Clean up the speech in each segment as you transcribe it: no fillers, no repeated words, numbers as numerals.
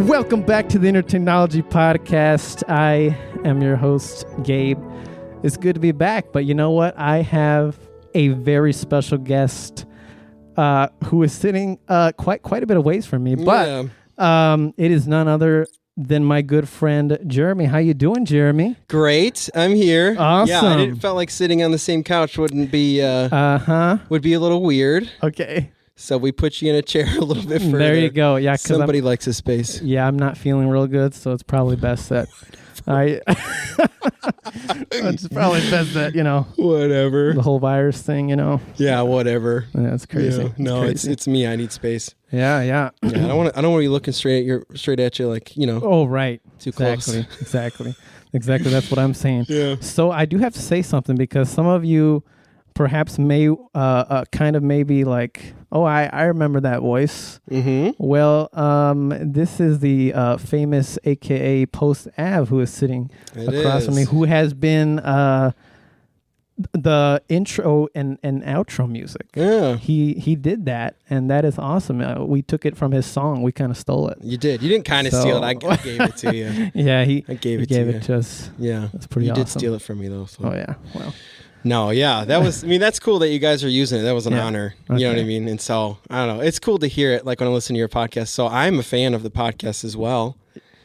Welcome back to the Entertainology Podcast. I am your host, Gabe. It's good to be back, but you know what? I have a very special guest who is sitting quite a bit of ways from me, but it is none other than my good friend, Jeremy. How you doing, Jeremy? Great. I'm here. Awesome. Yeah, I didn't felt like sitting on the same couch would be a little weird. Okay. So we put you in a chair a little bit further. There you go. Yeah, somebody likes a space. Yeah, I'm not feeling real good, so it's probably best that it's probably best that, whatever. The whole virus thing, Yeah, whatever. Yeah, it's crazy. Yeah. No, crazy. it's me. I need space. Yeah. Yeah, I don't want to be looking straight at you like, Oh, right. Too close. Exactly. That's what I'm saying. Yeah. So I do have to say something because some of you perhaps may kind of maybe like, oh, I remember that voice. Mm-hmm. Well, this is the famous AKA Post Av who is sitting across from me, who has been the intro and outro music. Yeah. He did that, and that is awesome. We took it from his song. We kind of stole it. You did. You didn't kind of steal it. I gave it to you. Yeah, I gave it to us. Yeah. That's pretty awesome. You did steal it from me, though. So. Oh, yeah. Well. No, yeah, that was, that's cool that you guys are using it. That was an honor. Okay. You know what I mean? And so, I don't know. It's cool to hear it, like when I listen to your podcast. So I'm a fan of the podcast as well.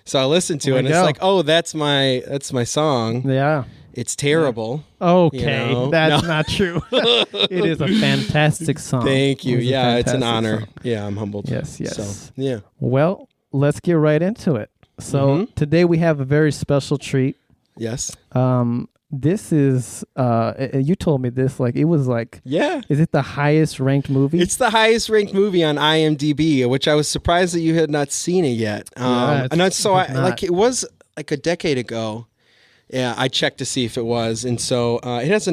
So I listen to it and it's like, oh, that's my song. Yeah. It's terrible. Okay. That's not true. It is a fantastic song. Thank you. Yeah, it's an honor. Song. Yeah, I'm humbled. Yes. So, yeah. Well, let's get right into it. So today we have a very special treat. Yes. This is, you told me this, like, it was like, is it the highest ranked movie? It's the highest ranked movie on IMDB, which I was surprised that you had not seen it yet. It was like a decade ago. Yeah, I checked to see if it was. And so it has a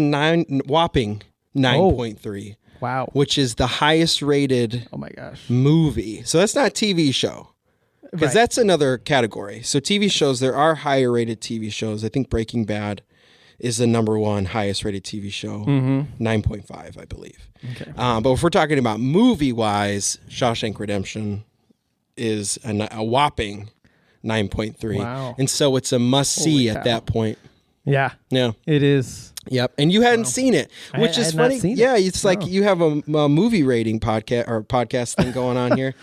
whopping 9.3. Wow. Which is the highest rated movie. So that's not a TV show. Because that's another category. So TV shows, there are higher rated TV shows. I think Breaking Bad is the number one highest rated TV show, 9.5, I believe. Okay. But if we're talking about movie-wise, Shawshank Redemption is a whopping 9.3. Wow. And so it's a must-see at that point. Yeah. Yeah. It is. Yep. And you hadn't seen it, which is funny. It's like you have a movie rating podcast thing going on here.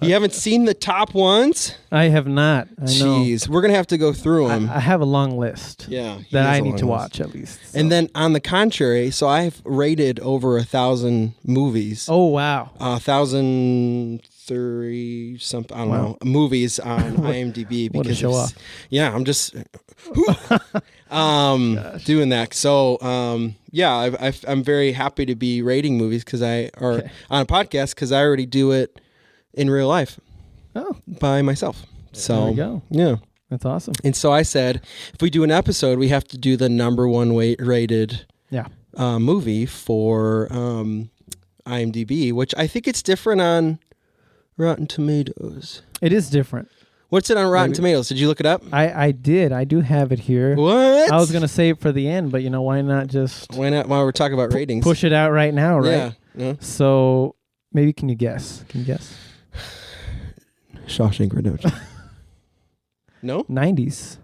You haven't seen the top ones? I have not. Jeez. We're going to have to go through them. I have a long list. Yeah. That I need to watch at least. So. And then on the contrary, so I've rated over 1,000 movies. Oh, wow. 1,030 something, I don't know, movies on IMDb. What a show off. Yeah, I'm just doing that. So, I'm very happy to be rating movies on a podcast because I already do it in real life by myself. So, there you go. Yeah. That's awesome. And so I said, if we do an episode, we have to do the number one rated movie for IMDb, which I think it's different on Rotten Tomatoes. It is different. What's it on Rotten Tomatoes? Did you look it up? I did. I do have it here. What? I was going to save it for the end, but why not just... Why not while we're talking about ratings? Push it out right now, right? Yeah. So maybe can you guess? Shawshank Redemption. No? 90s.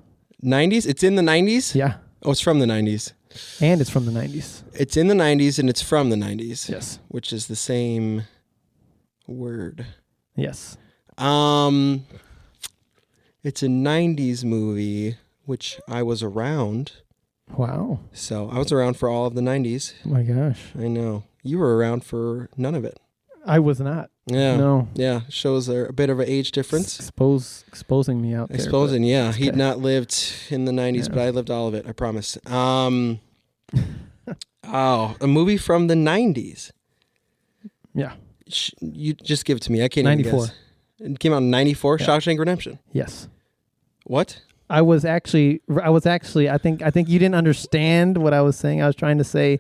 90s? It's in the 90s? Yeah. Oh, it's from the 90s. And it's from the 90s. It's in the 90s and it's from the 90s. Yes. Which is the same word. Yes. It's a 90s movie, which I was around. Wow. So I was around for all of the 90s. Oh my gosh. I know. You were around for none of it. I was not. Yeah. No. Yeah. Shows a bit of an age difference. Exposing me out there. Exposing, yeah. He'd not lived in the 90s, but I lived all of it, I promise. A movie from the 90s. Yeah. You just give it to me. I can't 94. even guess. It came out in 94, Shawshank Redemption. Yes. What? I was actually, I think you didn't understand what I was saying. I was trying to say,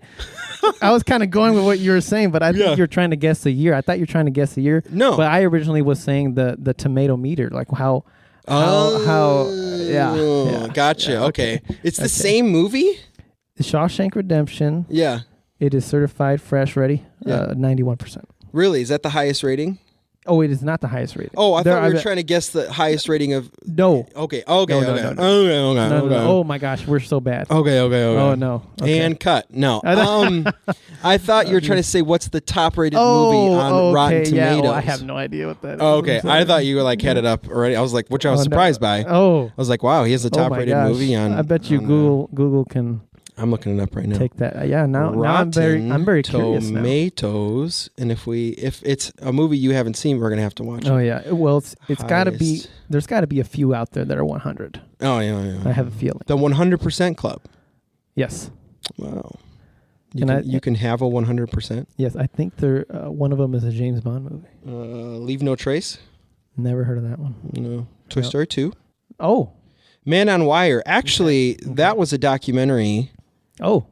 I was kind of going with what you were saying, but I think you're trying to guess the year. I thought you were trying to guess the year. No. But I originally was saying the tomato meter, like how, yeah. Gotcha. Yeah, okay. It's the same movie? The Shawshank Redemption. Yeah. It is certified fresh ready, 91%. Really? Is that the highest rating? Oh, it is not the highest rated. Oh, I thought we were trying to guess the highest rating of... No. Okay. No. Oh, my gosh. We're so bad. Okay. Oh, no. Okay. And cut. No. I thought you were trying to say what's the top-rated movie on Rotten Tomatoes. Yeah. I have no idea what that is. Oh, okay. I thought you like had it up already. I was like, which I was surprised by. Oh. I was like, wow, he has the top-rated movie on... I bet you Google can... I'm looking it up right now. Take that. Yeah, now I'm very curious now. Tomatoes, and if it's a movie you haven't seen, we're gonna have to watch it. Oh yeah. Well, it's got to be. There's got to be a few out there that are 100. Oh yeah. I have a feeling. The 100% Club. Yes. Wow. You can have a 100%. Yes, I think one of them is a James Bond movie. Leave No Trace. Never heard of that one. No. Toy Story 2. Oh. Man on Wire. Actually, that was a documentary. Oh,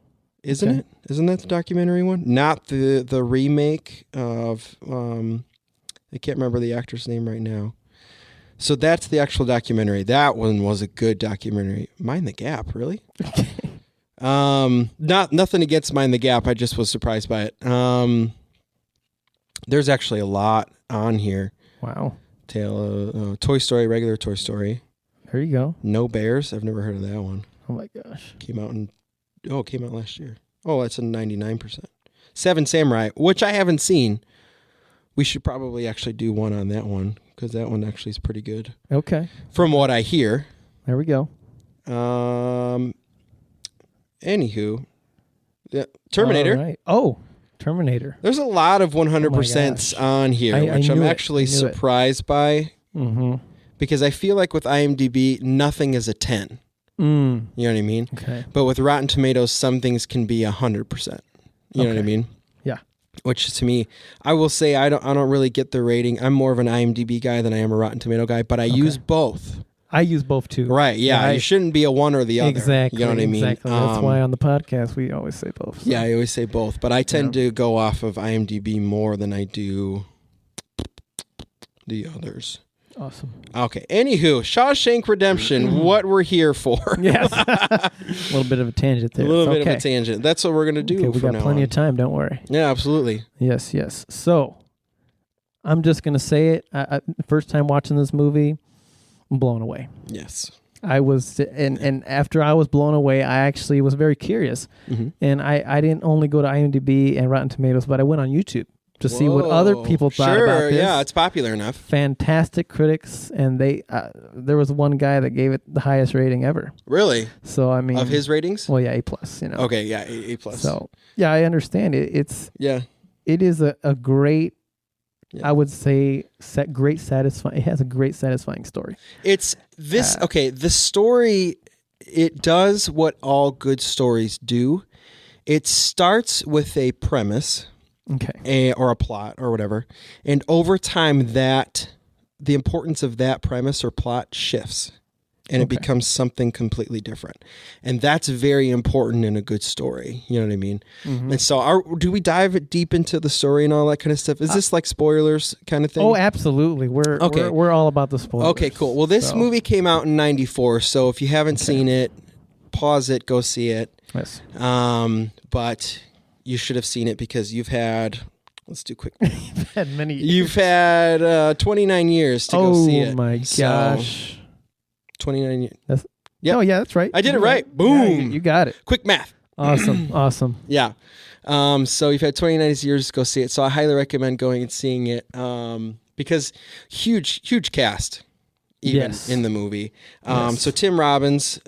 isn't it? Isn't that the documentary one? Not the remake of I can't remember the actor's name right now. So that's the actual documentary. That one was a good documentary. Mind the Gap, really? Nothing against Mind the Gap. I just was surprised by it. There's actually a lot on here. Wow. Toy Story, regular Toy Story. There you go. No Bears. I've never heard of that one. Oh my gosh. Came out last year. Oh, that's a 99%. Seven Samurai, which I haven't seen. We should probably actually do one on that one because that one actually is pretty good. Okay. From what I hear. There we go. Anywho, yeah, Terminator. All right. Oh, Terminator. There's a lot of 100%s on here, which I'm actually surprised by. Mm-hmm. Because I feel like with IMDb, nothing is a 10. You know what I mean? Okay. But with Rotten Tomatoes, some things can be 100%. You know what I mean? Yeah. Which to me, I will say I don't really get the rating. I'm more of an IMDb guy than I am a Rotten Tomato guy, but I use both. I use both too. Right, yeah. You shouldn't be a one or the other. Exactly. You know what I mean? Exactly. That's why on the podcast we always say both. So. Yeah, I always say both. But I tend to go off of IMDb more than I do the others. Awesome. Okay. Anywho, Shawshank Redemption, what we're here for. Yes. A little bit of a tangent there. A little bit of a tangent. That's what we're going to do. Okay, we got plenty of time. Don't worry. Yeah, absolutely. Yes. So, I'm just going to say it. First time watching this movie, I'm blown away. Yes. I was, and after I was blown away, I actually was very curious. Mm-hmm. And I didn't only go to IMDb and Rotten Tomatoes, but I went on YouTube to see what other people thought about this. Yeah, it's popular enough. Fantastic critics, and there was one guy that gave it the highest rating ever. Really? So I mean, of his ratings? Well, yeah, A+. You know. Okay, yeah, A+. So yeah, I understand it. It is a great. Yeah. I would say great satisfying. It has a great satisfying story. It's this the story. It does what all good stories do. It starts with a premise. Okay. Or a plot or whatever. And over time the importance of that premise or plot shifts and it becomes something completely different. And that's very important in a good story. You know what I mean? Mm-hmm. And so do we dive deep into the story and all that kind of stuff? Is this like spoilers kind of thing? Oh, absolutely. We're all about the spoilers. Okay, cool. Well, this movie came out in 1994. So if you haven't seen it, pause it, go see it. Yes. But you should have seen it because you've had, let's do quick. You've had 29 years to go see it. Oh my gosh. 29 years. Oh yeah, that's right. I did it right. Boom. Yeah, you got it. Quick math. Awesome. Yeah. So you've had 29 years to go see it. So I highly recommend going and seeing it because huge cast even in the movie. So Tim Robbins,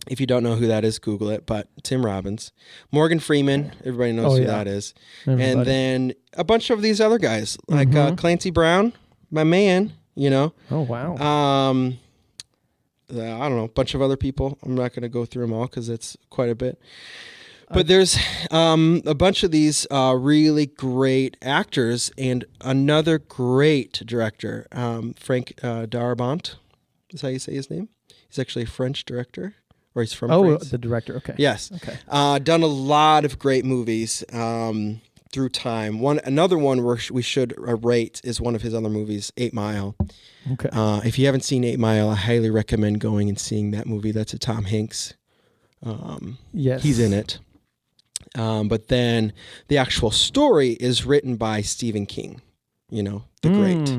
if you don't know who that is, Google it. But Tim Robbins, Morgan Freeman, everybody knows who that is. Everybody. And then a bunch of these other guys, like Clancy Brown, my man, you know. Oh, wow. I don't know, a bunch of other people. I'm not going to go through them all because it's quite a bit. But there's a bunch of these really great actors and another great director, Frank Darabont. Is how you say his name? He's actually a French director. Or he's from France. The director, okay. Yes. Okay. Done a lot of great movies through time. Another one where we should rate is one of his other movies, 8 Mile. Okay. If you haven't seen 8 Mile, I highly recommend going and seeing that movie. That's a Tom Hanks. Yes. He's in it. But then the actual story is written by Stephen King. the great.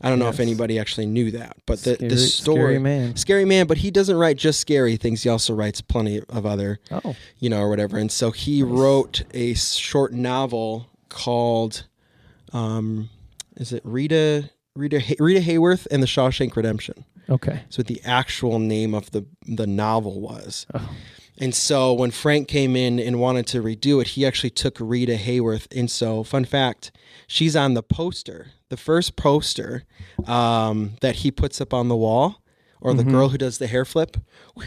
I don't know if anybody actually knew that, but the story, scary man, but he doesn't write just scary things. He also writes plenty of other, or whatever. And so he wrote a short novel called, is it Rita Hayworth and the Shawshank Redemption? Okay. So the actual name of the novel was. Oh. And so when Frank came in and wanted to redo it, he actually took Rita Hayworth. And so, fun fact, she's on the poster, the first poster that he puts up on the wall, or the girl who does the hair flip.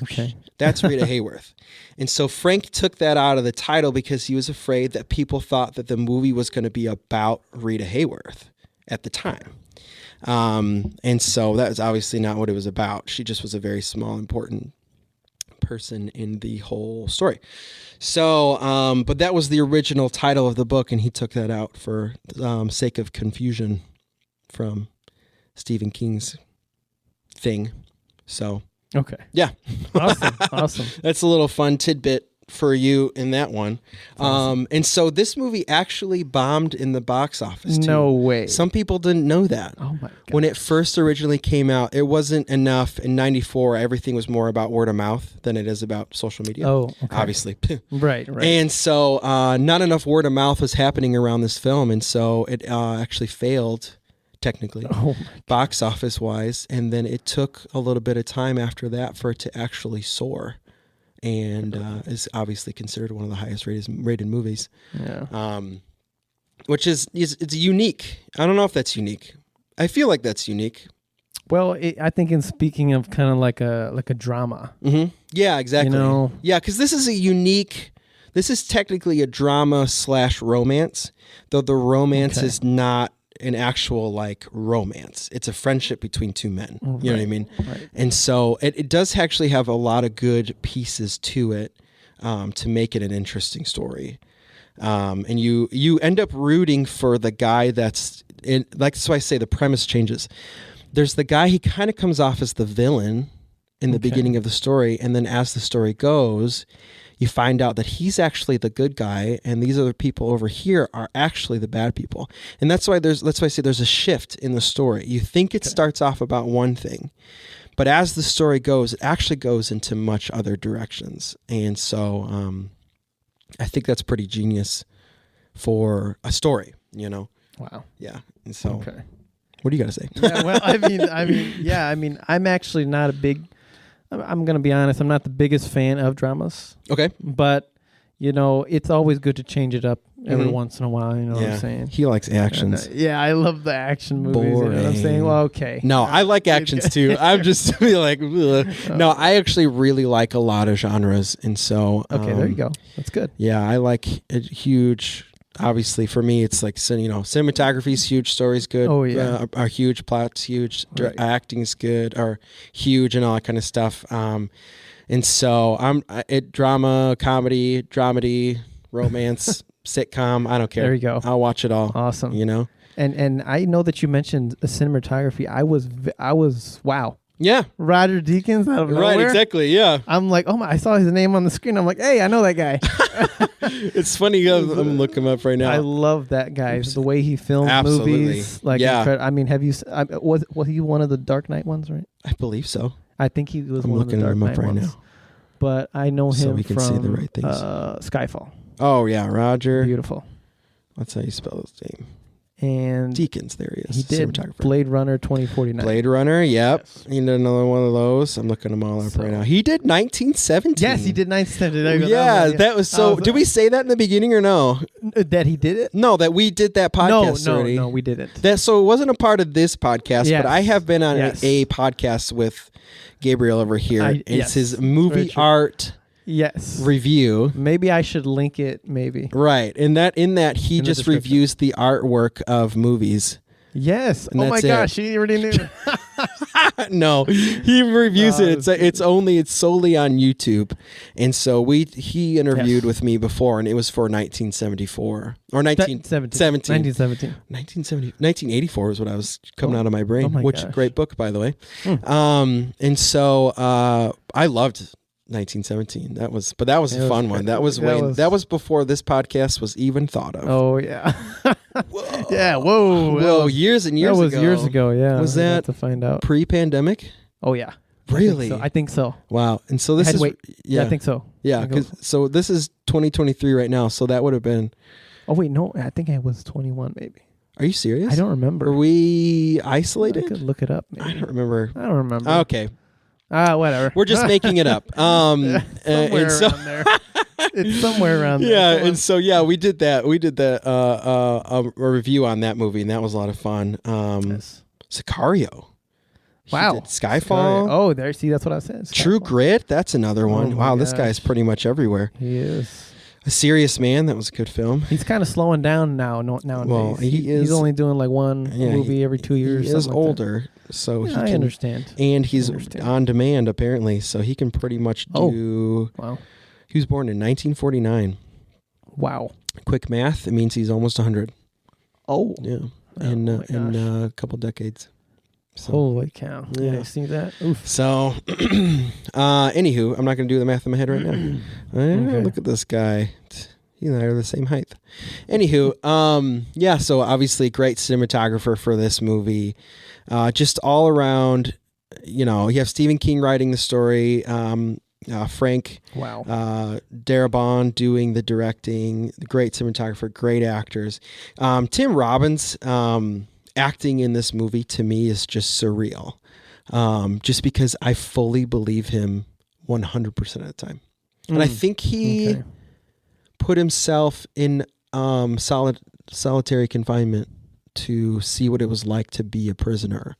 Okay. That's Rita Hayworth. And so Frank took that out of the title because he was afraid that people thought that the movie was going to be about Rita Hayworth at the time. And so that was obviously not what it was about. She just was a very small, important person in the whole story. So, but that was the original title of the book, and he took that out for sake of confusion from Stephen King's thing. So, okay. Yeah. Awesome. That's a little fun tidbit for you in that one. Awesome. And so this movie actually bombed in the box office too. No way. Some people didn't know that. Oh my God. When it first originally came out, it wasn't enough. In 94, everything was more about word of mouth than it is about social media. Oh, okay. Obviously. Right. And so not enough word of mouth was happening around this film. And so it actually failed, technically, box office wise. And then it took a little bit of time after that for it to actually soar. And is obviously considered one of the highest rated movies. Yeah. Which is it's unique. I don't know if that's unique. I feel like that's unique. Well, I think in speaking of kind of like a drama. Mm-hmm. Yeah, exactly. Yeah, because this is technically a drama / romance, though the romance is not an actual like romance. It's a friendship between two men. You know what I mean? Right. And so it does actually have a lot of good pieces to it to make it an interesting story. And you end up rooting for the guy that's in, like, so I say the premise changes. There's the guy, he kind of comes off as the villain in the beginning of the story, and then as the story goes, you find out that he's actually the good guy, and these other people over here are actually the bad people. And that's why I say there's a shift in the story. You think it starts off about one thing, but as the story goes, it actually goes into much other directions. And so I think that's pretty genius for a story, Wow. Yeah. And so what do you got to say? Yeah, well, I mean, I'm actually not a big, I'm going to be honest, I'm not the biggest fan of dramas. Okay. But, it's always good to change it up every once in a while, you know what I'm saying? He likes actions. And, I love the action movies, you know what I'm saying? Well, okay. No, I like actions too. I'm just like, no, I actually really like a lot of genres. And so. Okay, there you go. That's good. Yeah, I like a huge, obviously for me, it's like, cinematography is huge, story's good. Oh, yeah. Are huge, plots huge, acting's good, are huge and all that kind of stuff. And so drama, comedy, dramedy, romance, sitcom, I don't care. There you go. I'll watch it all. Awesome. And I know that you mentioned the cinematography. I was wow. Yeah. Roger Deakins out of nowhere. Right, exactly, yeah. I'm like, I saw his name on the screen. I'm like, hey, I know that guy. It's funny. I'm looking him up right now. I love that guy. The way he films movies. Like, I mean, have you, was he one of the Dark Knight ones, right? I believe so. I think he was one of the Dark Knight ones. Now. But I know him so we can from say the right things. Skyfall. Oh, yeah, Roger. Beautiful. That's how you spell his name. And Deakins, there he is. He did Blade Runner 2049. Blade Runner, yep. Yes. He did another one of those. I'm looking them all up right now. He did 1917. Yes, he did 1917. Yeah, that was so. Did we say that in the beginning or no? That he did it? No, that we did that podcast already. No, we didn't. So it wasn't a part of this podcast, yes. but I have been on a podcast with Gabriel over here. It's his movie art. Yes. Review. Maybe I should link it. Maybe. Right. In that he just reviews the artwork of movies. Yes. Oh my gosh, he already knew. No, he reviews it. It's solely on YouTube, and so he interviewed with me before, and it was for 1974 or 1917. 1984 is what I was coming out of my brain. Which great book, by the way. And so I loved 1917. That was a fun one. That was before this podcast was even thought of. Oh yeah. Yeah. Whoa. Years and years ago. ago. That was years ago. Yeah. Was that to find out pre-pandemic? Oh yeah. Really? I think so. Wow. And so this is Yeah, I think so. Yeah. So this is 2023 right now. So that would have been. Oh wait, no. I think I was 21, maybe. Are you serious? I don't remember. Were we isolated? I could look it up. Maybe. I don't remember. Okay. Whatever. We're just making it up. Somewhere around there. It's somewhere around there. Yeah, and so we did that. We did a review on that movie, and that was a lot of fun. Yes. Sicario. Wow. Skyfall. Oh, there. See, that's what I said. Skyfall. True Grit. That's another one. Wow, this guy's pretty much everywhere. He is. A Serious Man. That was a good film. He's kind of slowing down nowadays. Well, he's only doing like one movie every 2 years. He is older, so he can. I understand. And he's on demand apparently, so he can pretty much do. Oh, wow. He was born in 1949. Wow. Quick math. It means he's almost 100. Oh. Yeah. In a couple decades. So, holy cow. Yeah, I see that. Oof. So, anywho, I'm not going to do the math in my head right now. Okay. Look at this guy. He and I are the same height. Anywho, so obviously great cinematographer for this movie. Just all around, you have Stephen King writing the story, Frank Darabont doing the directing, great cinematographer, great actors. Tim Robbins acting in this movie to me is just surreal, just because I fully believe him 100% of the time. And I think he put himself in solitary confinement to see what it was like to be a prisoner.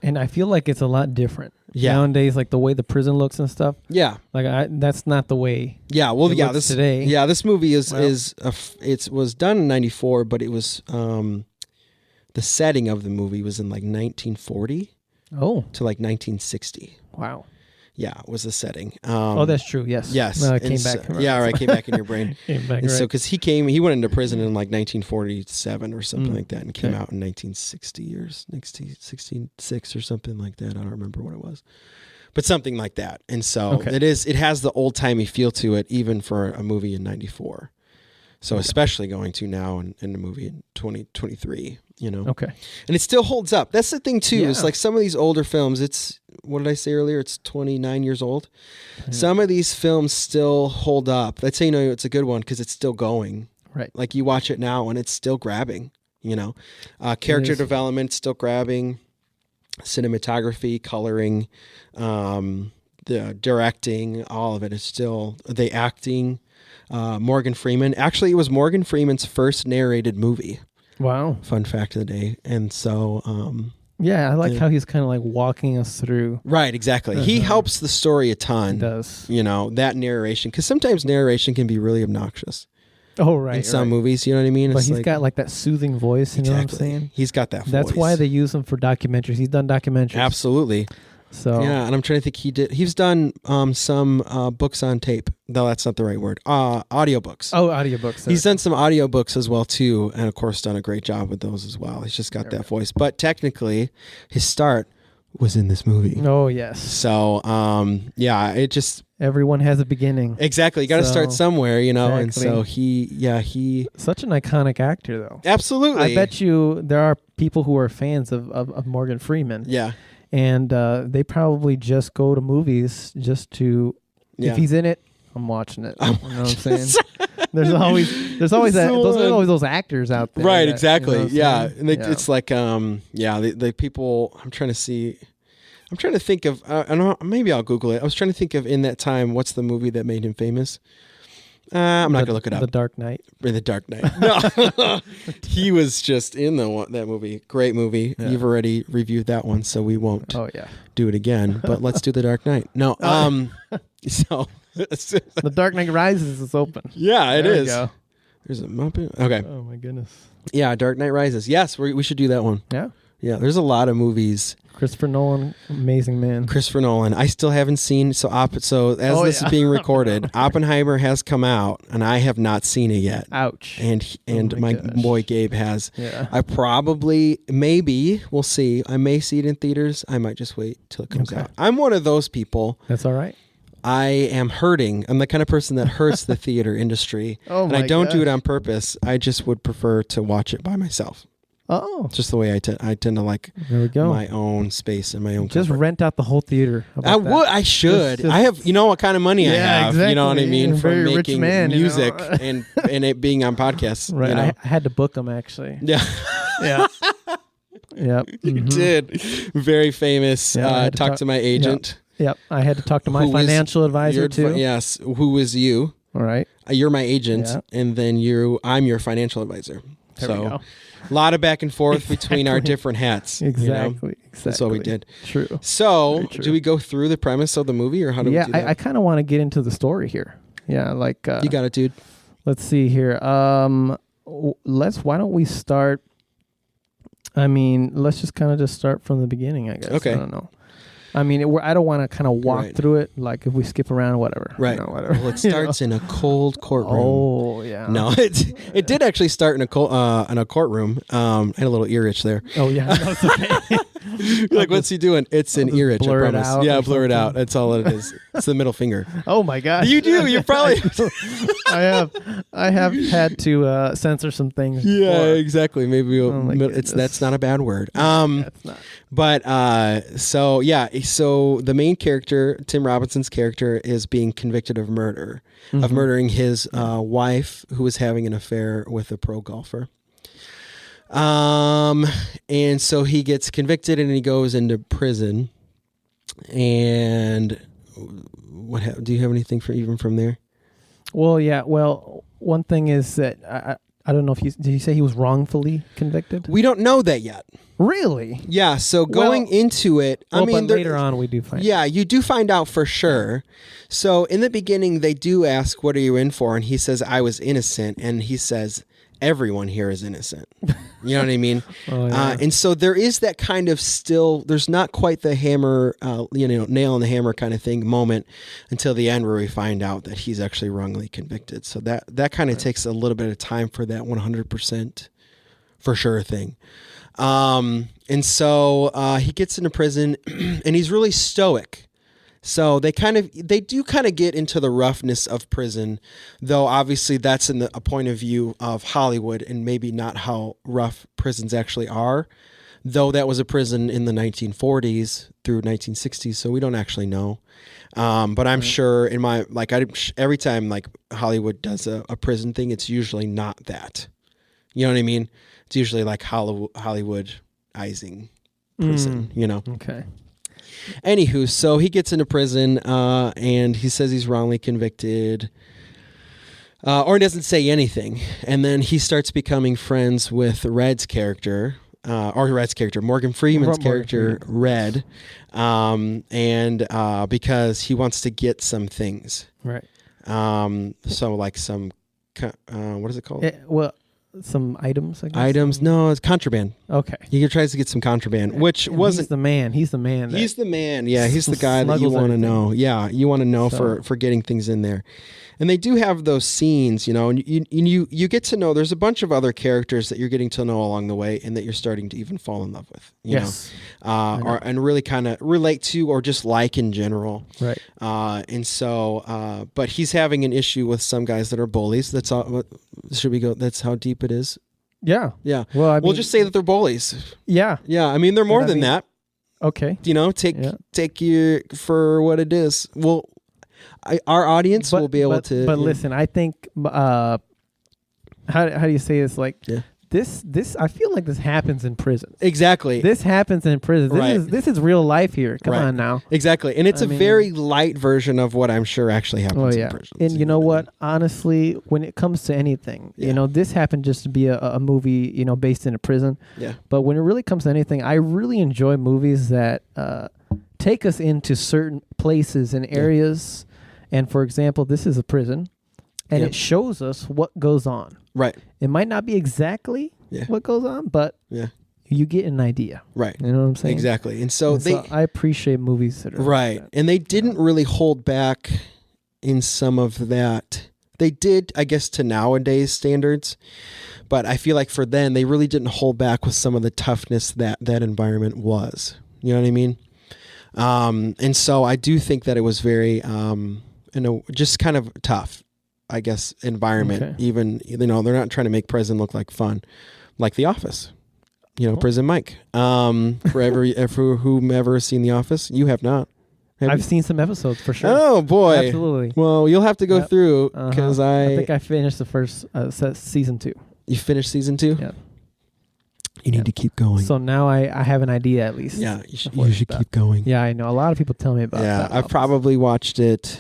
And I feel like it's a lot different nowadays, like the way the prison looks and stuff. Yeah, like that's not the way. Yeah, well, it looks today. Yeah, this movie it was done in '94, but it was the setting of the movie was in like 1940. Oh, to like 1960. Wow. Yeah, it was the setting. That's true. Yes. Yes. No, it came back. Came back in your brain. Came back, and so, because he went into prison in like 1947 or something like that, and came out in 1960 or 1966 or something like that. I don't remember what it was, but something like that. And so it has the old timey feel to it, even for a movie in '94. So especially going to now in the movie in 2023, Okay. And it still holds up. That's the thing too. Yeah. It's like some of these older films, it's, what did I say earlier? It's 29 years old. Yeah. Some of these films still hold up. That's how you know it's a good one, because it's still going. Right. Like you watch it now and it's still grabbing, character development still grabbing, cinematography, coloring, the directing, all of it is still, the acting. Morgan Freeman. Actually, it was Morgan Freeman's first narrated movie. Wow. Fun fact of the day. And so... I like how he's kind of like walking us through. Right, exactly. He helps the story a ton. He does. That narration. Because sometimes narration can be really obnoxious. Oh, right. In some movies, you know what I mean? But he's got like that soothing voice, you know what I'm saying? He's got that voice. That's why they use him for documentaries. He's done documentaries. Absolutely. So and I'm trying to think. He's done some books on tape. No, that's not the right word. Audiobooks. Oh, audiobooks. He's done some audiobooks as well too, and of course done a great job with those as well. He's just got that voice. But technically, his start was in this movie. Oh yes. So it just, everyone has a beginning. Exactly. You got to start somewhere, Exactly. And so he such an iconic actor though. Absolutely. I bet you there are people who are fans of Morgan Freeman. Yeah. And they probably just go to movies just to, if he's in it, I'm watching it. You know what I'm saying? There's always those actors out there. Right, exactly. And it's like, the people, I'm trying to think of, I don't know, maybe I'll Google it. I was trying to think of, in that time, what's the movie that made him famous? I'm not going to look it up. The Dark Knight. The Dark Knight. No. He was just in that movie. Great movie. Yeah. You've already reviewed that one, so we won't do it again. But let's do The Dark Knight. No. So The Dark Knight Rises is open. Yeah, it is. Go. There's a Muppet. Okay. Oh, my goodness. Yeah, Dark Knight Rises. Yes, we should do that one. Yeah. Yeah, there's a lot of movies. Christopher Nolan, amazing man. Christopher Nolan. I still haven't seen, this is being recorded, Oppenheimer has come out, and I have not seen it yet. Ouch. And my boy Gabe has. Yeah. I maybe, we'll see. I may see it in theaters. I might just wait till it comes out. I'm one of those people. That's all right. I am hurting. I'm the kind of person that hurts the theater industry. And I don't do it on purpose. I just would prefer to watch it by myself. Oh, just the way I tend to like my own space and my own just comfort. Rent out the whole theater. I should. I have, what kind of money I have. Exactly. You know what I mean? From making music and it being on podcasts. Right. I had to book them actually. Yeah. Yeah. Yep. You did. Very famous. Talk to my agent. Yep. I had to talk to my financial advisor too. Yes. Who is you? All right. You're my agent, and then I'm your financial advisor. There we go. A lot of back and forth between our different hats. Exactly. That's what we did. True. So, do we go through the premise of the movie, or how do we do that? I kind of want to get into the story here. Yeah, like you got it, dude. Let's see here. Why don't we start? I mean, let's just kind of just start from the beginning, I guess. Okay. I don't know. I mean, I don't want to kind of walk through it, like if we skip around, whatever. Right. Whatever. Well, it starts in a cold courtroom. Oh, yeah. No, it did actually start in a courtroom. I had a little ear itch there. Oh, yeah. No, it's okay. Like, what's he doing? It's an ear itch, I promise. Yeah, blur it out. That's all it is. It's the middle finger. Oh, my gosh. You do. You probably... I have had to censor some things. Yeah, before. Exactly. Maybe that's not a bad word. That's not. But so the main character, Tim Robinson's character, is being convicted of murder, of murdering his wife, who was having an affair with a pro golfer. And so he gets convicted and he goes into prison. And do you have anything from there? Well, yeah. Well, one thing is that I don't know if did you say he was wrongfully convicted? We don't know that yet. Really? Yeah. So going into it, but later on we do find. Yeah, you do find out for sure. So in the beginning, they do ask, "What are you in for?" And he says, "I was innocent." And he says, "Everyone here is innocent." You know what I mean? Oh, yeah. And so there is that kind of there's not quite the hammer, nail on the hammer kind of thing moment until the end where we find out that he's actually wrongly convicted. So that kind of takes a little bit of time for that 100% for sure thing. And so he gets into prison and he's really stoic. So they do get into the roughness of prison, though obviously that's in a point of view of Hollywood and maybe not how rough prisons actually are, though that was a prison in the 1940s through 1960s, so we don't actually know. But I'm sure every time like Hollywood does a prison thing, it's usually not that. You know what I mean? It's usually like Hollywoodizing prison, Okay. Anywho, so he gets into prison and he says he's wrongly convicted or he doesn't say anything. And then he starts becoming friends with Morgan Freeman's character, Red, and because he wants to get some things. Right. So like some, what is it called? Some items, I guess. Items? No, it's contraband. Okay. He tries to get some contraband, which wasn't... He's the man. He's the man. He's the man. Yeah, he's the guy that you want to know. Yeah, you want to know for getting things in there. And they do have those scenes, and you get to know, there's a bunch of other characters that you're getting to know along the way and that you're starting to even fall in love with, yes. And really kind of relate to or just like in general. Right. And so, but he's having an issue with some guys that are bullies. That's all. Should we go? That's how deep it is? Yeah. Yeah. Well, we'll just say that they're bullies. Yeah. Yeah. I mean, they're more than that. Okay. Take you for what it is. Well, our audience will be able to. But listen, I think, how do you say this? Like, this, I feel like this happens in prison. Exactly. This happens in prison. This is real life here. Come on now. Exactly. And it's a very light version of what I'm sure actually happens in prison. And you know what? Honestly, when it comes to anything, this happened just to be a movie, based in a prison. Yeah. But when it really comes to anything, I really enjoy movies that take us into certain places and areas. And for example, this is a prison, and it shows us what goes on. Right. It might not be exactly what goes on, but you get an idea. Right. You know what I'm saying? Exactly. And so I appreciate movies that are right. Like that. And they didn't really hold back in some of that. They did, I guess, to nowadays standards, but I feel like for then they really didn't hold back with some of the toughness that environment was. You know what I mean? And so I do think that it was very, just kind of tough, I guess, environment. Okay. Even, they're not trying to make prison look like fun, like The Office. Prison Mike. For whomever has seen The Office, you have not. I've seen some episodes for sure. Oh boy, absolutely. Well, you'll have to go through because I think I finished the first season 2. You finished season 2? Yeah. You need to keep going. So now I have an idea at least. Yeah, you should keep going. Yeah, I know. A lot of people tell me about that. Yeah, I've probably watched it.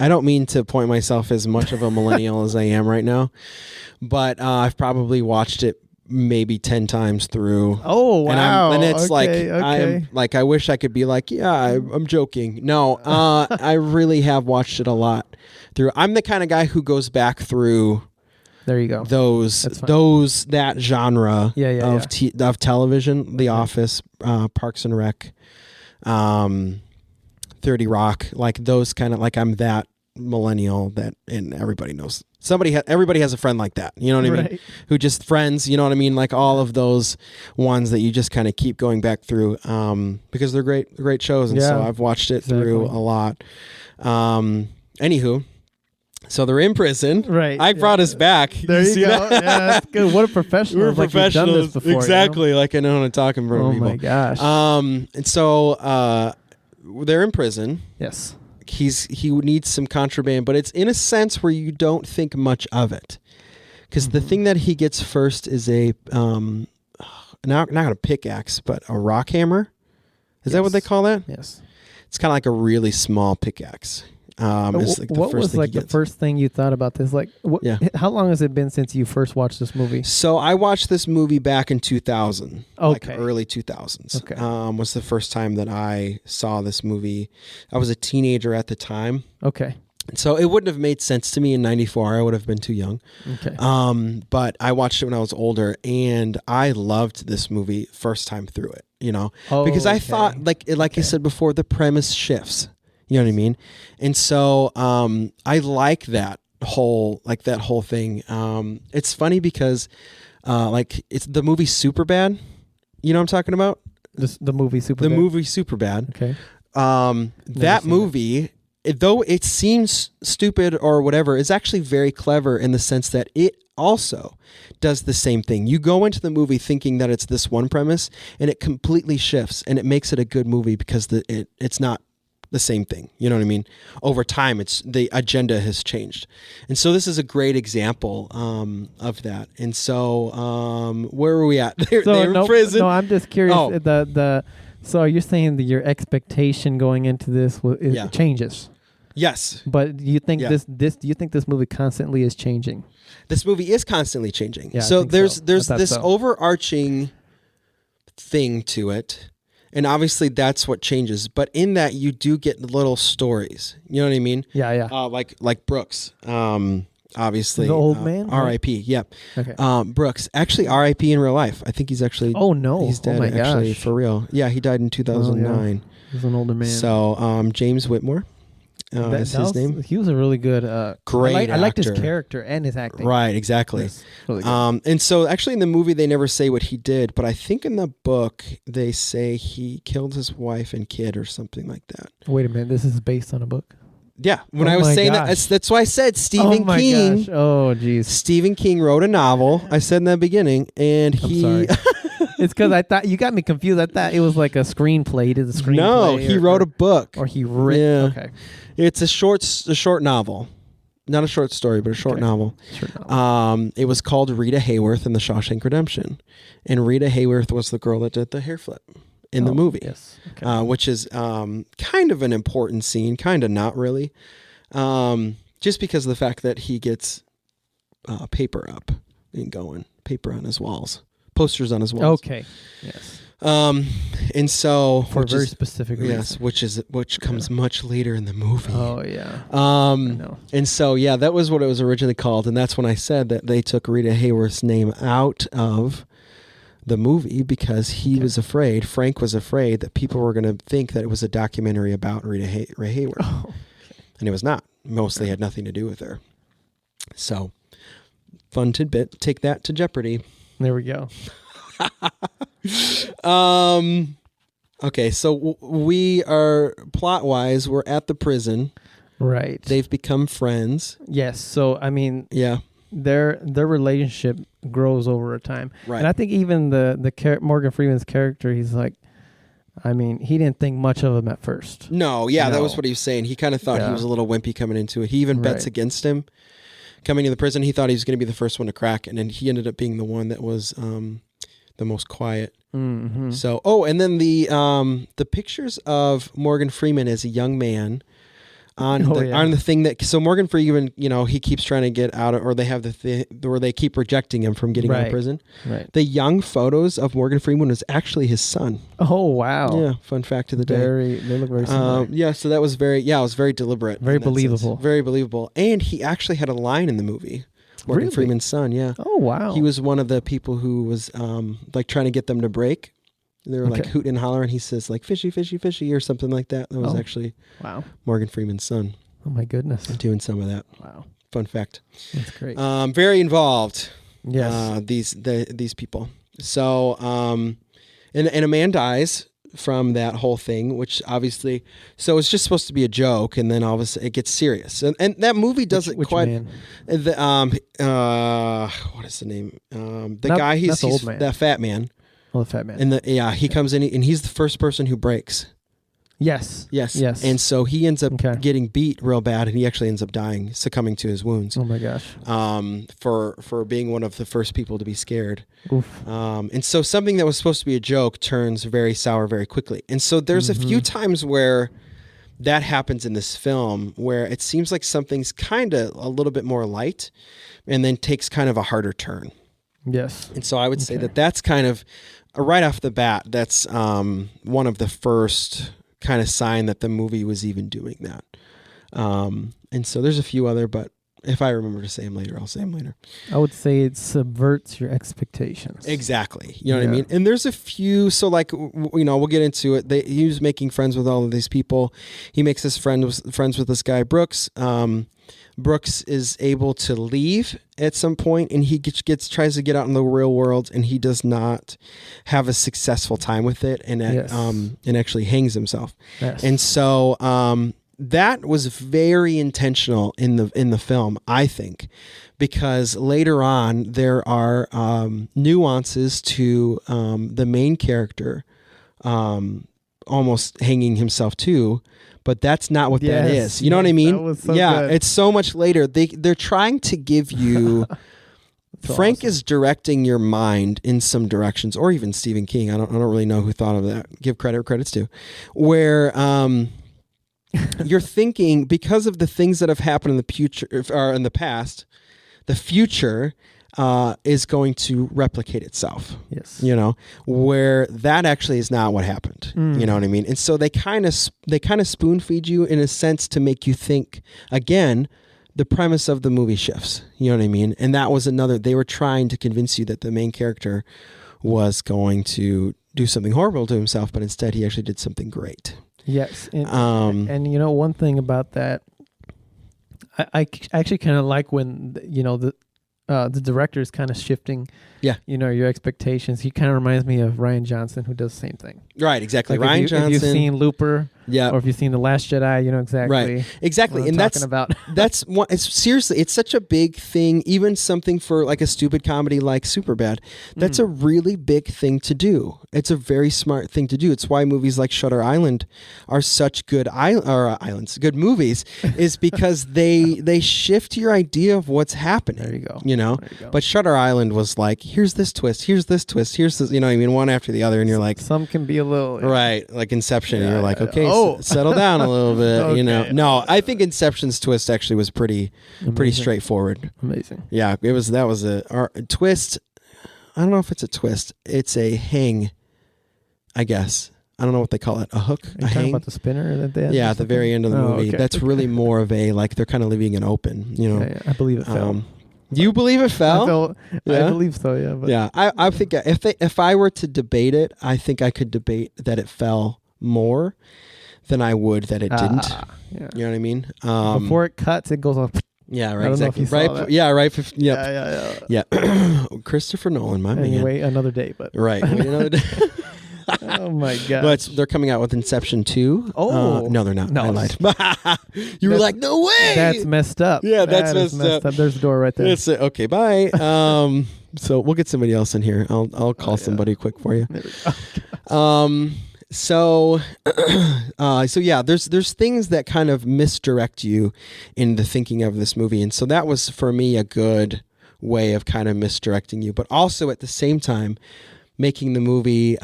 I don't mean to point myself as much of a millennial as I am right now, but I've probably watched it maybe 10 times through. Oh, wow. And it's okay. I wish I could be like, yeah, I'm joking. No, I really have watched it a lot through. I'm the kind of guy who goes back through. There you go. That genre of television, The Office, Parks and Rec, 30 Rock, like those kind of, like I'm that millennial that, and everybody knows. Everybody has a friend like that, you know what I mean? Who just friends, you know what I mean? Like all of those ones that you just kind of keep going back through, because they're great shows, and so I've watched it through a lot. Anywho, so they're in prison. Right. I brought us back. There you go. Yeah, that's good. What a professional. We're professionals. Like you've done this before, exactly. Like I know how to talk in front of people. Oh my gosh. And so they're in prison. Yes. He needs some contraband, but it's in a sense where you don't think much of it, because the thing that he gets first is a not a pickaxe, but a rock hammer. Is that what they call that? Yes. It's kind of like a really small pickaxe. What was the first thing you thought about this? Like, how long has it been since you first watched this movie? So I watched this movie back in 2000, like early 2000s. Okay. Was the first time that I saw this movie. I was a teenager at the time. Okay. So it wouldn't have made sense to me in 94. I would have been too young. Okay. But I watched it when I was older, and I loved this movie first time through it, because I thought, like I said before, the premise shifts. You know what I mean? And so I like that whole thing. It's funny because it's the movie Superbad. You know what I'm talking about? The movie Superbad? The movie Superbad. Okay. That movie, though it seems stupid or whatever, is actually very clever in the sense that it also does the same thing. You go into the movie thinking that it's this one premise, and it completely shifts, and it makes it a good movie because it's not the same thing. You know what I mean? Over time, the agenda has changed. And so this is a great example of that. And so where are we at? They're in prison. No, I'm just curious. So are you saying that your expectation going into this changes? Yes. But do you think do you think this movie constantly is changing? This movie is constantly changing. Yeah, so there's this overarching thing to it. And obviously that's what changes. But in that, you do get little stories. You know what I mean? Yeah, yeah. Like Brooks, obviously. The old man? R.I.P. Yep. Okay. Brooks, actually R.I.P. in real life. I think he's actually... Oh, no. He's dead, actually, for real. Yeah, he died in 2009. Oh, yeah. He's an older man. So James Whitmore. That's his name. He was a really good, great actor. I liked his character and his acting. Right, exactly. Really good. And so actually in the movie they never say what he did, but I think in the book they say he killed his wife and kid or something like that. Wait a minute, this is based on a book? Yeah, when I was saying that's why I said Stephen King. Gosh. Oh, geez. Stephen King wrote a novel. I said in the beginning, and I'm sorry. It's because I thought you got me confused. I thought it was like a screenplay. He did a screenplay. No, he wrote a book. Or he wrote. Yeah. Okay. It's a short novel, not a short story, but a short novel. It was called Rita Hayworth and the Shawshank Redemption, and Rita Hayworth was the girl that did the hair flip in the movie. Yes. Okay. Which is kind of an important scene, kind of not really, just because of the fact that he gets paper up and going, paper on his walls. Posters on his walls. Okay. Yes. And so for a very specific reason. Yes, which comes much later in the movie. Oh yeah. And so that was what it was originally called, and that's when I said that they took Rita Hayworth's name out of the movie because Frank was afraid that people were going to think that it was a documentary about Rita Hayworth. Oh, okay. And it was not. Mostly had nothing to do with her. So, fun tidbit. Take that to Jeopardy. There we go. Okay, so we are plot-wise, we're at the prison. Right. They've become friends. Yes. So I mean, yeah, their relationship grows over time. Right. And I think even the Morgan Freeman's character, he's like, I mean, he didn't think much of him at first. No, that was what he was saying. He kind of thought he was a little wimpy coming into it. He even bets against him coming to the prison. He thought he was going to be the first one to crack, and then he ended up being the one that was the most quiet. Mm-hmm. So, and then the pictures of Morgan Freeman as a young man on the thing that, so Morgan Freeman, he keeps trying to get out of, or they have where they keep rejecting him from getting out of prison. Right. The young photos of Morgan Freeman was actually his son. Oh, wow. Yeah. Fun fact of the day. They look very similar. So that was it was very deliberate. Very believable. Very believable. And he actually had a line in the movie. Morgan Freeman's son, yeah. Oh, wow. He was one of the people who was like trying to get them to break. They were like hooting and hollering. He says like fishy, fishy, fishy or something like that. That was actually Morgan Freeman's son. Oh my goodness. Doing some of that. Wow. Fun fact. That's great. Very involved. Yes. These people. So and a man dies from that whole thing, which obviously, so it's just supposed to be a joke, and then all of a sudden it gets serious. And that movie doesn't quite. Man? What is the name? Guy he's old man. That fat man. Oh, the fat man. And he comes in and he's the first person who breaks. Yes. And so he ends up getting beat real bad, and he actually ends up dying, succumbing to his wounds. Oh my gosh. For being one of the first people to be scared. Oof. And so something that was supposed to be a joke turns very sour very quickly. And so there's a few times where that happens in this film, where it seems like something's kind of a little bit more light, and then takes kind of a harder turn. Yes. And so I would say that's kind of right off the bat. That's one of the first kind of sign that the movie was even doing that. And so there's a few other, but if I remember to say them later, I'll say them later. I would say it subverts your expectations. Exactly. You know what I mean? And there's a few, so like, we'll get into it. He was making friends with all of these people. He makes his friends with this guy, Brooks. Brooks is able to leave at some point, and he tries to get out in the real world, and he does not have a successful time with it, and actually hangs himself. Yes. And so that was very intentional in the film, I think, because later on there are nuances to the main character almost hanging himself too. But that's not what that is. You know what I mean? That was so good. It's so much later. They're trying to give you. Frank is directing your mind in some directions, or even Stephen King. I don't really know who thought of that. Give credit where credit's due. Where you're thinking, because of the things that have happened in the future or in the past, the future is going to replicate itself. Yes. Where that actually is not what happened. You know what I mean? And so they kind of spoon feed you in a sense to make you think, again, the premise of the movie shifts. You know what I mean? And that was they were trying to convince you that the main character was going to do something horrible to himself, but instead he actually did something great. Yes. And one thing about that, I actually kind of like when, the director is kind of shifting, your expectations. He kind of reminds me of Rian Johnson, who does the same thing. Right, exactly. Like Rian Johnson. If you've seen Looper, or if you've seen The Last Jedi, you know exactly. Right, exactly. What I'm talking about. That's what. Seriously, it's such a big thing. Even something for like a stupid comedy like Superbad. That's a really big thing to do. It's a very smart thing to do. It's why movies like Shutter Island are such good good movies, is because they shift your idea of what's happening. There you go. There you go. But Shutter Island was like, here's this twist, here's this twist, here's this. You know what I mean? One after the other, and you're like, some can be a little right, like Inception. And you're like, okay. Settle down a little bit, Okay. No, I think Inception's twist actually was pretty straightforward. Amazing. Yeah, that was a twist. I don't know if it's a twist. It's a hang, I guess. I don't know what they call it. A hook? Are you talking about the spinner at the end? Yeah, at the very end of the movie. Okay. That's really more of a, like, they're kind of leaving it open, Yeah, I believe it fell. You believe it fell? I believe so, yeah. But. Yeah, I think if I were to debate it, I think I could debate that it fell more than I would that it didn't. Yeah. You know what I mean? Before it cuts, it goes off. Yeah, right. I don't exactly. know if you right. saw that. Yeah, right. Yeah. Yeah. Christopher Nolan, my man. Wait another day, but right. Wait another day. Oh my god! But they're coming out with Inception 2. Oh no, they're not. No. I lied. You were like, no way. That's messed up. Yeah, that's messed up. There's the door right there. That's it. Okay, bye. So we'll get somebody else in here. I'll call somebody quick for you. So yeah, there's things that kind of misdirect you in the thinking of this movie, and so that was for me a good way of kind of misdirecting you, but also at the same time making the movie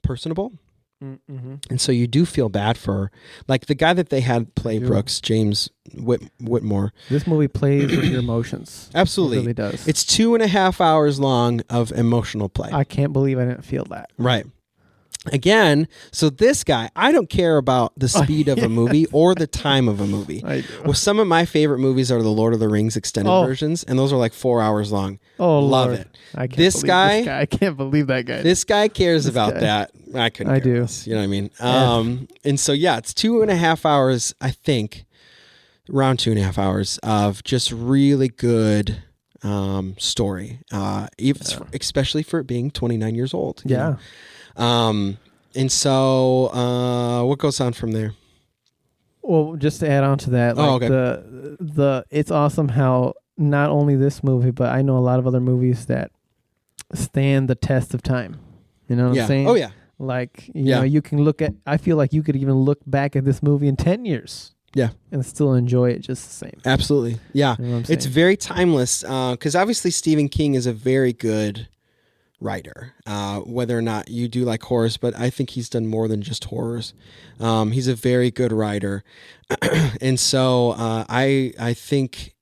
personable. Mm-hmm. And so you do feel bad for, like, the guy that they had play Brooks, James Whitmore. This movie plays with your emotions. Absolutely. It really does. It's 2.5 hours long of emotional play. I can't believe I didn't feel that. Right. Again, so this guy, I don't care about the speed of a movie or the time of a movie. I do. Well, some of my favorite movies are the Lord of the Rings extended versions, and those are like 4 hours long. Oh, love Lord. it. I can't This believe guy, I can't believe that guy. This guy cares about that. I couldn't. I do. Less, you know what I mean? And so yeah, it's 2.5 hours. I think around 2.5 hours of just really good story. Especially for it being 29 years old. You know? And so what goes on from there? Well, just to add on to that, like the it's awesome how not only this movie, but I know a lot of other movies that stand the test of time. You know what I'm saying? Oh yeah. Like, you know, you can look at, I feel like you could even look back at this movie in 10 years. Yeah. And still enjoy it just the same. Absolutely. Yeah. You know what I'm it's saying? very timeless because obviously Stephen King is a very good writer, whether or not you do like horrors, but I think he's done more than just horrors. He's a very good writer. And so I think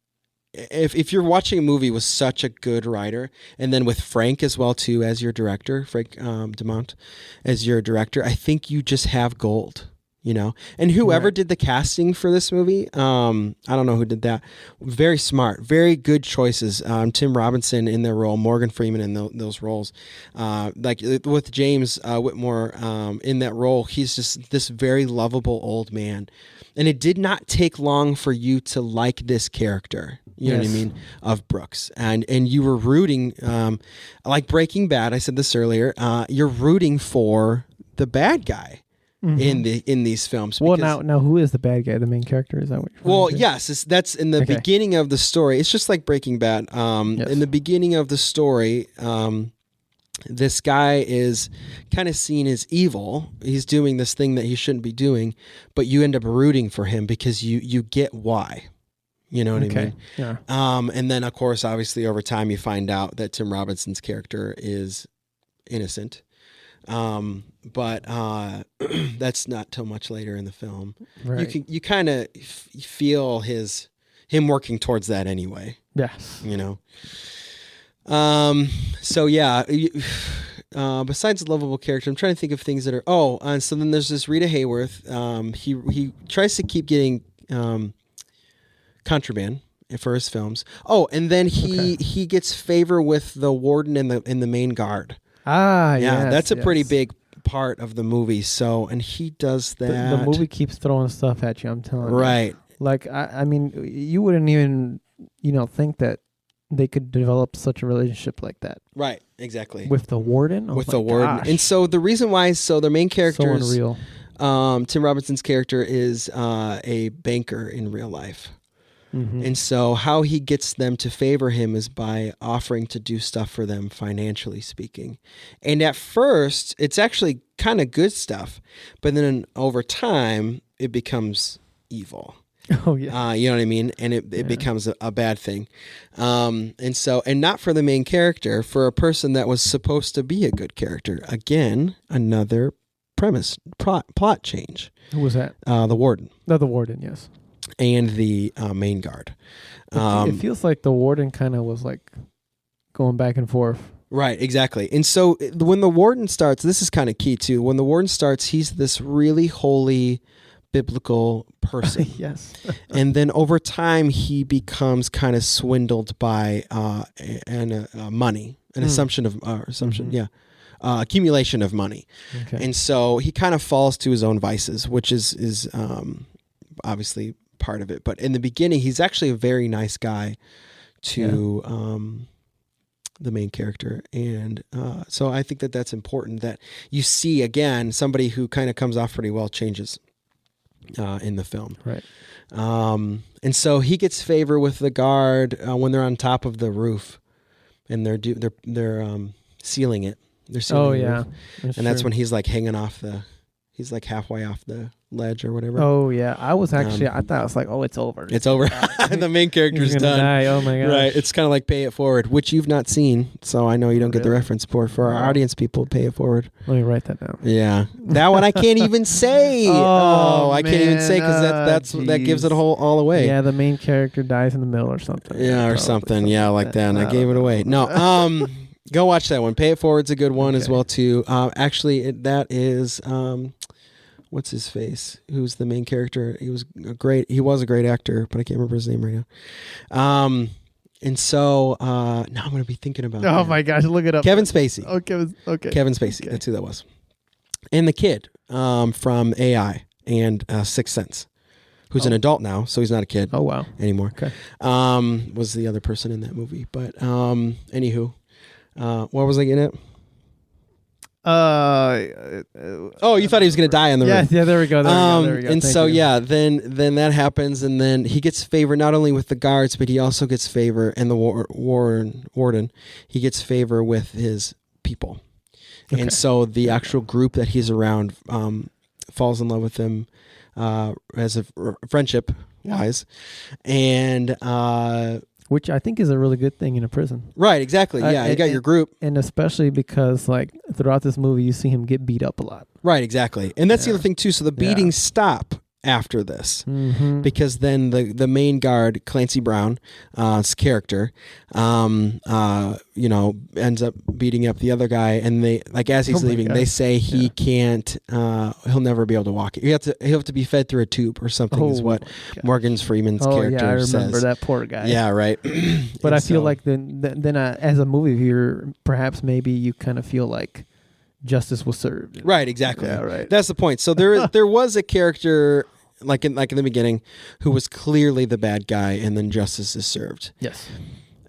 if you're watching a movie with such a good writer, and then with Frank as well too as your director, Frank Dumont as your director, I think you just have gold. You know, and whoever did the casting for this movie, I don't know who did that. Very smart, very good choices. Tim Robinson in their role, Morgan Freeman in those roles. Like with James Whitmore in that role, he's just this very lovable old man. And it did not take long for you to like this character. You know what I mean? Of Brooks. And you were rooting, like Breaking Bad, I said this earlier, you're rooting for the bad guy. Mm-hmm. in these films. Well, now who is the bad guy? The main character, is that what you're Well, yes, that's in the beginning of the story. It's just like Breaking Bad. In the beginning of the story, this guy is kind of seen as evil. He's doing this thing that he shouldn't be doing, but you end up rooting for him because you get why. You know what I mean? Yeah. And then, of course, obviously, over time, you find out that Tim Robinson's character is innocent. But that's not till much later in the film. Right. You kind of feel him working towards that anyway. Yes. You know. So yeah. Besides the lovable character, I'm trying to think of things that are. And so then there's this Rita Hayworth. He tries to keep getting contraband for his films. And then he gets favor with the warden and the main guard. That's a pretty big part of the movie. So, and he does that. The movie keeps throwing stuff at you, I'm telling you. Right. Like, I mean, you wouldn't even, think that they could develop such a relationship like that. Right, exactly. With the warden? With the warden. Gosh. And so the reason why, their main character is... So unreal. Tim Robinson's character is a banker in real life. Mm-hmm. And so how he gets them to favor him is by offering to do stuff for them, financially speaking. And at first, it's actually kind of good stuff. But then over time, it becomes evil. Oh, yeah. You know what I mean? And it becomes a bad thing. And not for the main character, for a person that was supposed to be a good character. Again, another plot change. Who was that? The warden. No, the warden, yes. And the main guard. It feels like the warden kind of was like going back and forth. Right, exactly. And so when the warden starts, this is kind of key too. When the warden starts, he's this really holy biblical person. Yes. And then over time, he becomes kind of swindled by money, accumulation of money. Okay. And so he kind of falls to his own vices, which is obviously part of it. But in the beginning, he's actually a very nice guy to the main character. And so I think that that's important, that you see, again, somebody who kind of comes off pretty well changes in the film. Right. And so he gets favor with the guard when they're on top of the roof, and they're sealing it. They're sealing the roof. And that's when he's like hanging off he's like halfway off the ledge or whatever. Oh yeah, I was actually I thought it was like, oh, it's over. It's over. The main character's done. Die. Oh my god. Right. It's kind of like Pay It Forward, which you've not seen, so I know you don't get the reference. For our audience people, Pay It Forward. Let me write that down. Yeah, that one I can't even say. I can't even say because that gives it all away. Yeah, the main character dies in the middle or something. Yeah, or something. Yeah, like that. And I gave it away. No. Go watch that one. Pay It Forward's a good one as well too. Actually, that is what's his face? Who's the main character? He was a great actor, but I can't remember his name right now. And so now I'm going to be thinking about. Oh my gosh, look it up. Kevin Spacey. Oh, okay. Kevin Spacey. Okay. That's who that was. And the kid from AI and Sixth Sense, who's an adult now, so he's not a kid. Oh wow. Anymore. Okay. Was the other person in that movie? But anywho, what was I getting at? You thought he was going to die on the roof. Yeah, there we go. There we go. And so then that happens, and then he gets favor not only with the guards, but he also gets favor, and the warden, he gets favor with his people. Okay. And so the actual group that he's around falls in love with him as a friendship wise, and which I think is a really good thing in a prison. Right, exactly. Yeah, you got your group. And especially because, like, throughout this movie, you see him get beat up a lot. Right, exactly. And that's the other thing, too. So the beatings stop after this because then the main guard, Clancy Brown's character, ends up beating up the other guy. And they, like, as he's leaving, they say he can't, he'll never be able to walk. He'll have to be fed through a tube or something is what Morgan Freeman's character says. I remember that poor guy. Yeah, right. But I feel like then as a movie viewer, perhaps maybe you kind of feel like justice was served. Right, exactly. Yeah, right. That's the point. So there was a character like in the beginning who was clearly the bad guy, and then justice is served. Yes.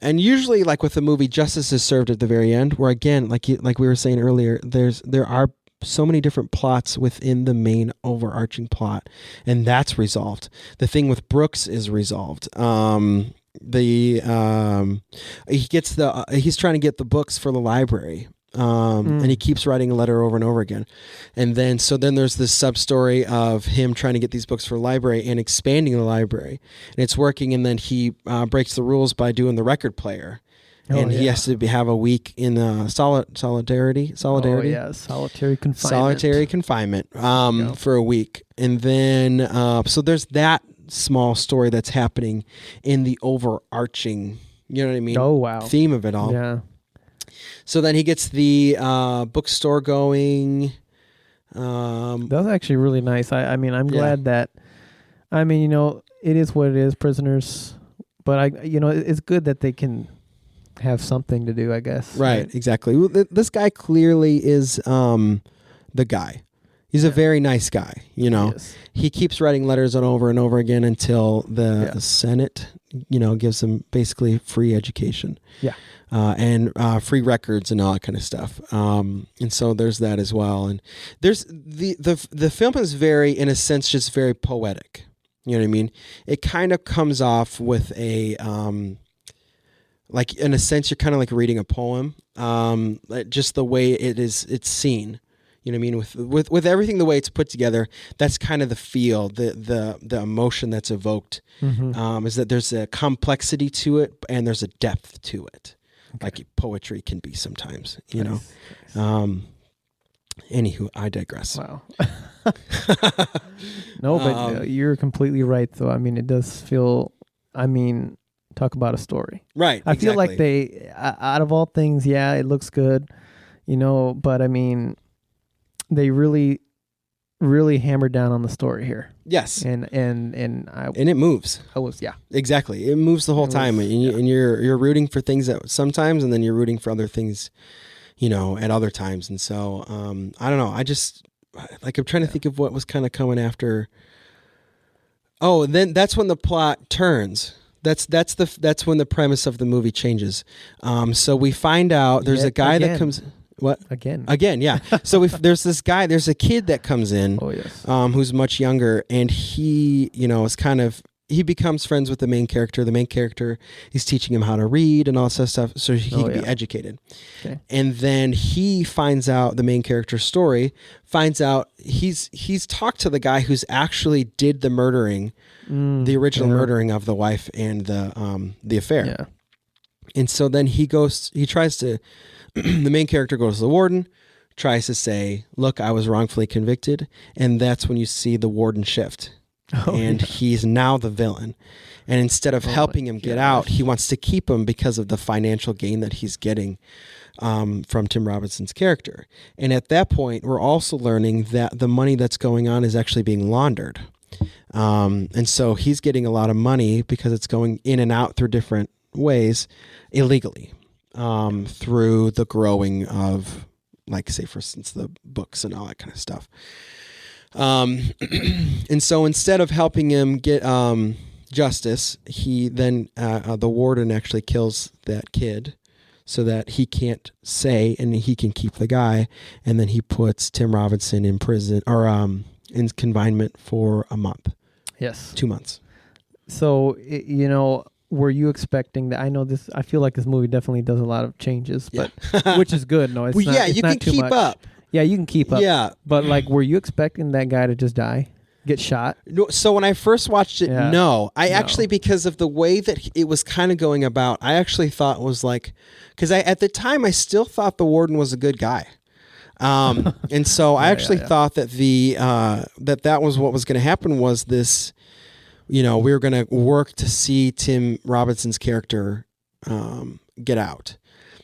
And usually, like with the movie, justice is served at the very end, where again, like we were saying earlier, there are so many different plots within the main overarching plot, and that's resolved. The thing with Brooks is resolved. He's trying to get the books for the library. And he keeps writing a letter over and over again. And then there's this sub-story of him trying to get these books for the library and expanding the library. And it's working, and then he breaks the rules by doing the record player. He has to have a week in solidarity. Oh, yeah, solitary confinement. Solitary confinement for a week. And then, so there's that small story that's happening in the overarching, you know what I mean? Oh, wow. Theme of it all. Yeah. So then he gets the bookstore going. That was actually really nice. I'm glad that. It is what it is, prisoners. But it's good that they can have something to do, I guess. Right. Exactly. Well, this guy clearly is the guy. He's a very nice guy. He keeps writing letters over and over again until the Senate, gives him basically free education. Yeah. And free records and all that kind of stuff. And so there's that as well. And there's the film is very, in a sense, just very poetic. You know what I mean? It kind of comes off with a, like in a sense, you're kind of like reading a poem. Just the way it's seen. You know what I mean? With everything the way it's put together, that's kind of the feel, the emotion that's evoked. Is that there's a complexity to it and there's a depth to it. Okay. Like poetry can be sometimes, Nice. Anywho, I digress. Wow. No, but you're completely right, though. It does feel, talk about a story. Right, I feel like they, out of all things, it looks good, but they really, really hammered down on the story here. Yes. And it moves. Exactly. It moves the whole time. And you're rooting for things that sometimes, and then you're rooting for other things, at other times. And so, I don't know. I just, I'm trying to think of what was kind of coming after. Oh, then that's when the plot turns. That's when the premise of the movie changes. So we find out there's a guy that comes. What? Again, yeah. So there's this guy, there's a kid that comes in, who's much younger, and he, is kind of, he becomes friends with the main character. The main character, he's teaching him how to read and all that stuff so he can be educated. Okay. And then he finds out, the main character's story, finds out he's talked to the guy who's actually did the murdering, the original murdering of the wife and the affair. Yeah. And so then he tries to, the main character goes to the warden, tries to say, look, I was wrongfully convicted. And that's when you see the warden shift. He's now the villain. And instead of helping him get out, he wants to keep him because of the financial gain that he's getting from Tim Robinson's character. And at that point, we're also learning that the money that's going on is actually being laundered. And so he's getting a lot of money because it's going in and out through different ways illegally. Through the growing of, like, say, for instance, the books and all that kind of stuff. And so instead of helping him get justice, he then, the warden actually kills that kid so that he can't say and he can keep the guy. And then he puts Tim Robinson in prison or in confinement for a month. Yes. 2 months. So, were you expecting that? I know this. I feel like this movie definitely does a lot of changes, but which is good. No, it's not. Yeah, it's you not can too keep much. up. Yeah, you can keep up. Yeah, but were you expecting that guy to just die, get shot? No. So when I first watched it, no, actually, because of the way that it was kind of going about, I actually thought it was like, because at the time I still thought the warden was a good guy. And so I actually thought that that was what was going to happen was this. We were going to work to see Tim Robinson's character get out.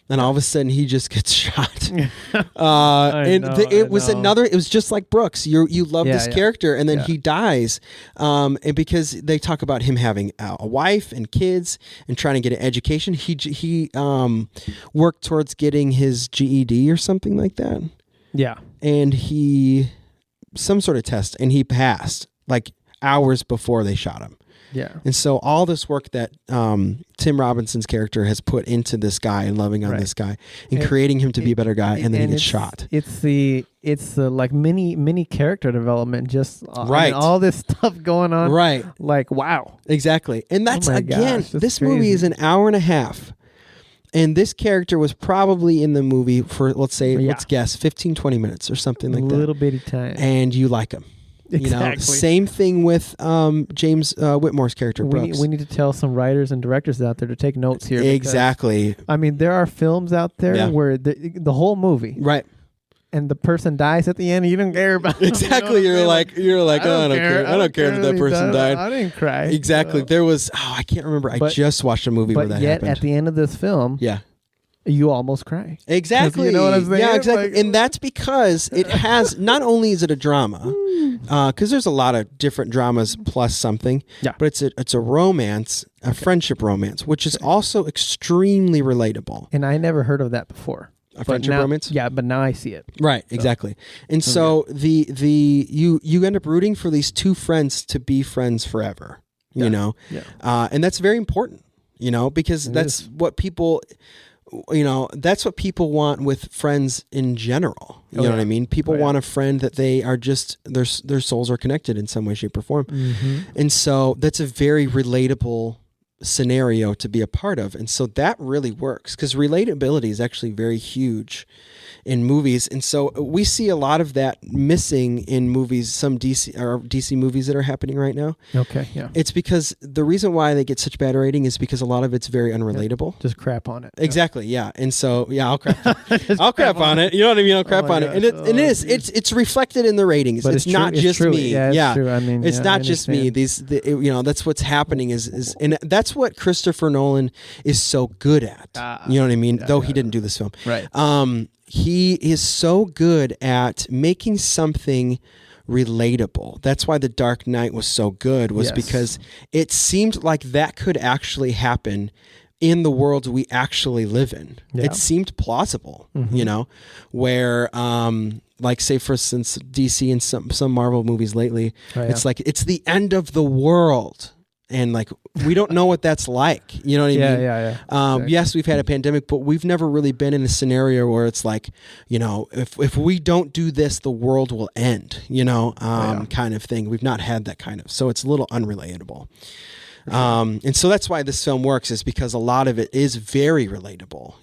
And all of a sudden he just gets shot. It was just like Brooks. You love this character and then he dies. And because they talk about him having a wife and kids and trying to get an education, he worked towards getting his GED or something like that. Yeah. And some sort of test, and he passed like hours before they shot him. Yeah. And so all this work that Tim Robinson's character has put into this guy and loving on this guy and creating him to be a better guy, and then he gets shot. It's the like mini character development, just all this stuff going on. Right. Like, wow. Exactly. And that's this crazy. Movie is an hour and a half. And this character was probably in the movie for, let's guess, 15, 20 minutes or something like that. A little bitty time. And you like him. Exactly. Same thing with James Whitmore's character, Brooks. We need to tell some writers and directors out there to take notes here. Exactly. I mean, there are films out there where the whole movie, right, and the person dies at the end, and you don't care about them. Exactly. You're like, oh, I don't care. I don't care that person died. I didn't cry. Exactly. There was, I can't remember. I just watched a movie where that happened. But yet, at the end of this film, you almost cry. Exactly. You know what I'm saying? Yeah, exactly. And that's because it has, not only is it a drama, because there's a lot of different dramas plus something, but it's a romance, a friendship romance, which is also extremely relatable. And I never heard of that before. A friendship romance? Yeah, but now I see it. Right, exactly. And so you end up rooting for these two friends to be friends forever, you know? Yeah. And that's very important, because that's what people... that's what people want with friends in general. You know what I mean? People want a friend that they are just, their souls are connected in some way, shape, or form. Mm-hmm. And so that's a very relatable scenario to be a part of. And so that really works because relatability is actually very huge in movies. And so we see a lot of that missing in movies, some DC movies that are happening right now. Okay, yeah. It's because the reason why they get such bad rating is because a lot of it's very unrelatable. Just crap on it. Exactly, yeah. And so, I'll crap on it. You know what I mean? I'll crap on it. And it's reflected in the ratings. But it's not just me. Yeah, it's true. I mean, it's not just me. That's what's happening is and that's what Christopher Nolan is so good at. You know what I mean? Though he didn't do this film. Right. He is so good at making something relatable. That's why The Dark Knight was so good, because it seemed like that could actually happen in the world we actually live in. Yeah. It seemed plausible, where like say for instance DC and some Marvel movies lately, it's like it's the end of the world. And like, we don't know what that's like. You know what I mean? Yeah. Exactly. Yes, we've had a pandemic, but we've never really been in a scenario where it's like, if we don't do this, the world will end, kind of thing. We've not had that kind of, so it's a little unrelatable. And so that's why this film works, is because a lot of it is very relatable,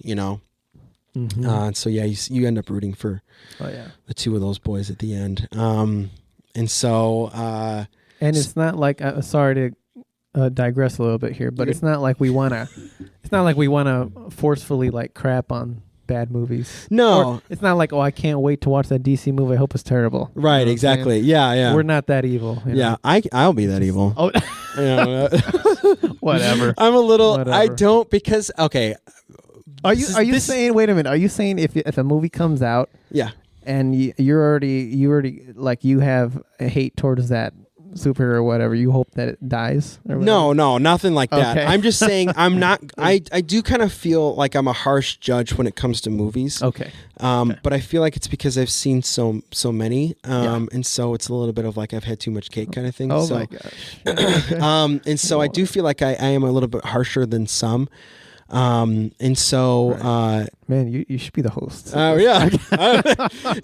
Mm-hmm. And so, you end up rooting for the two of those boys at the end. And so, and it's not like, sorry to digress a little bit here, but it's not like we want to forcefully like crap on bad movies. No. Or it's not like, I can't wait to watch that DC movie. I hope it's terrible. Right. You know exactly. Yeah. We're not that evil. Yeah. I'll be that evil. Oh, whatever. I'm a little, I don't, because, okay. Are you saying, wait a minute, are you saying if a movie comes out and you already like you have a hate towards that superhero or whatever, you hope that it dies? No, nothing like that. Okay. I'm just saying I do kind of feel like I'm a harsh judge when it comes to movies. Okay. But I feel like it's because I've seen so many. And so it's a little bit of like I've had too much cake kind of thing. Oh so, my gosh. And so I do feel like I am a little bit harsher than some. And so, man, you should be the host. Oh yeah.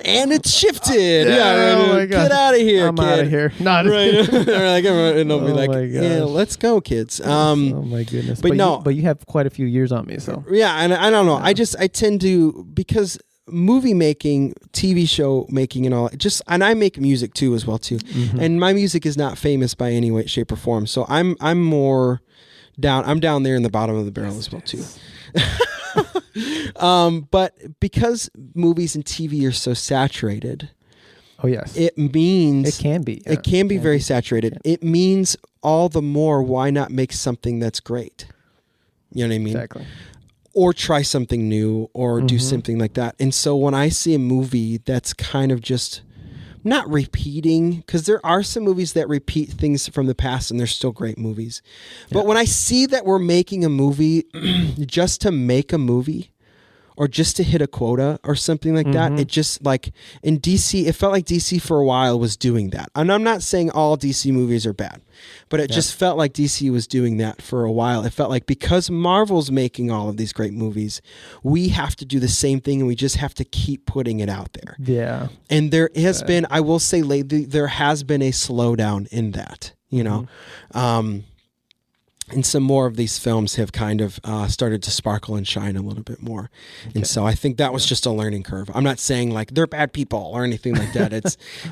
And it's shifted. Oh my God. Get out of here, I'm kid. out of here. Not right. And they'll be like, my yeah, gosh. let's go, kids. Oh my goodness. But no, but you have quite a few years on me, so. Yeah. And I don't know. I tend to, because movie making, TV show making and all, and I make music too as well too. Mm-hmm. And my music is not famous by any way, shape or form. So I'm more I'm down there in the bottom of the barrel as well too. But because movies and TV are so saturated, it means it can be. It can be very saturated. It means all the more why not make something that's great? You know what I mean? Exactly. Or try something new, or do something like that. And so when I see a movie that's kind of just not repeating, because there are some movies that repeat things from the past and they're still great movies. But when I see that we're making a movie just to make a movie, or just to hit a quota or something like that, it just like in DC, it felt like DC for a while was doing that. And I'm not saying all DC movies are bad, but it just felt like DC was doing that for a while. It felt like because Marvel's making all of these great movies, we have to do the same thing, and we just have to keep putting it out there. Yeah. And there has been, I will say lately, there has been a slowdown in that, and some more of these films have kind of started to sparkle and shine a little bit more. And so I think that was just a learning curve. I'm not saying like they're bad people or anything like that.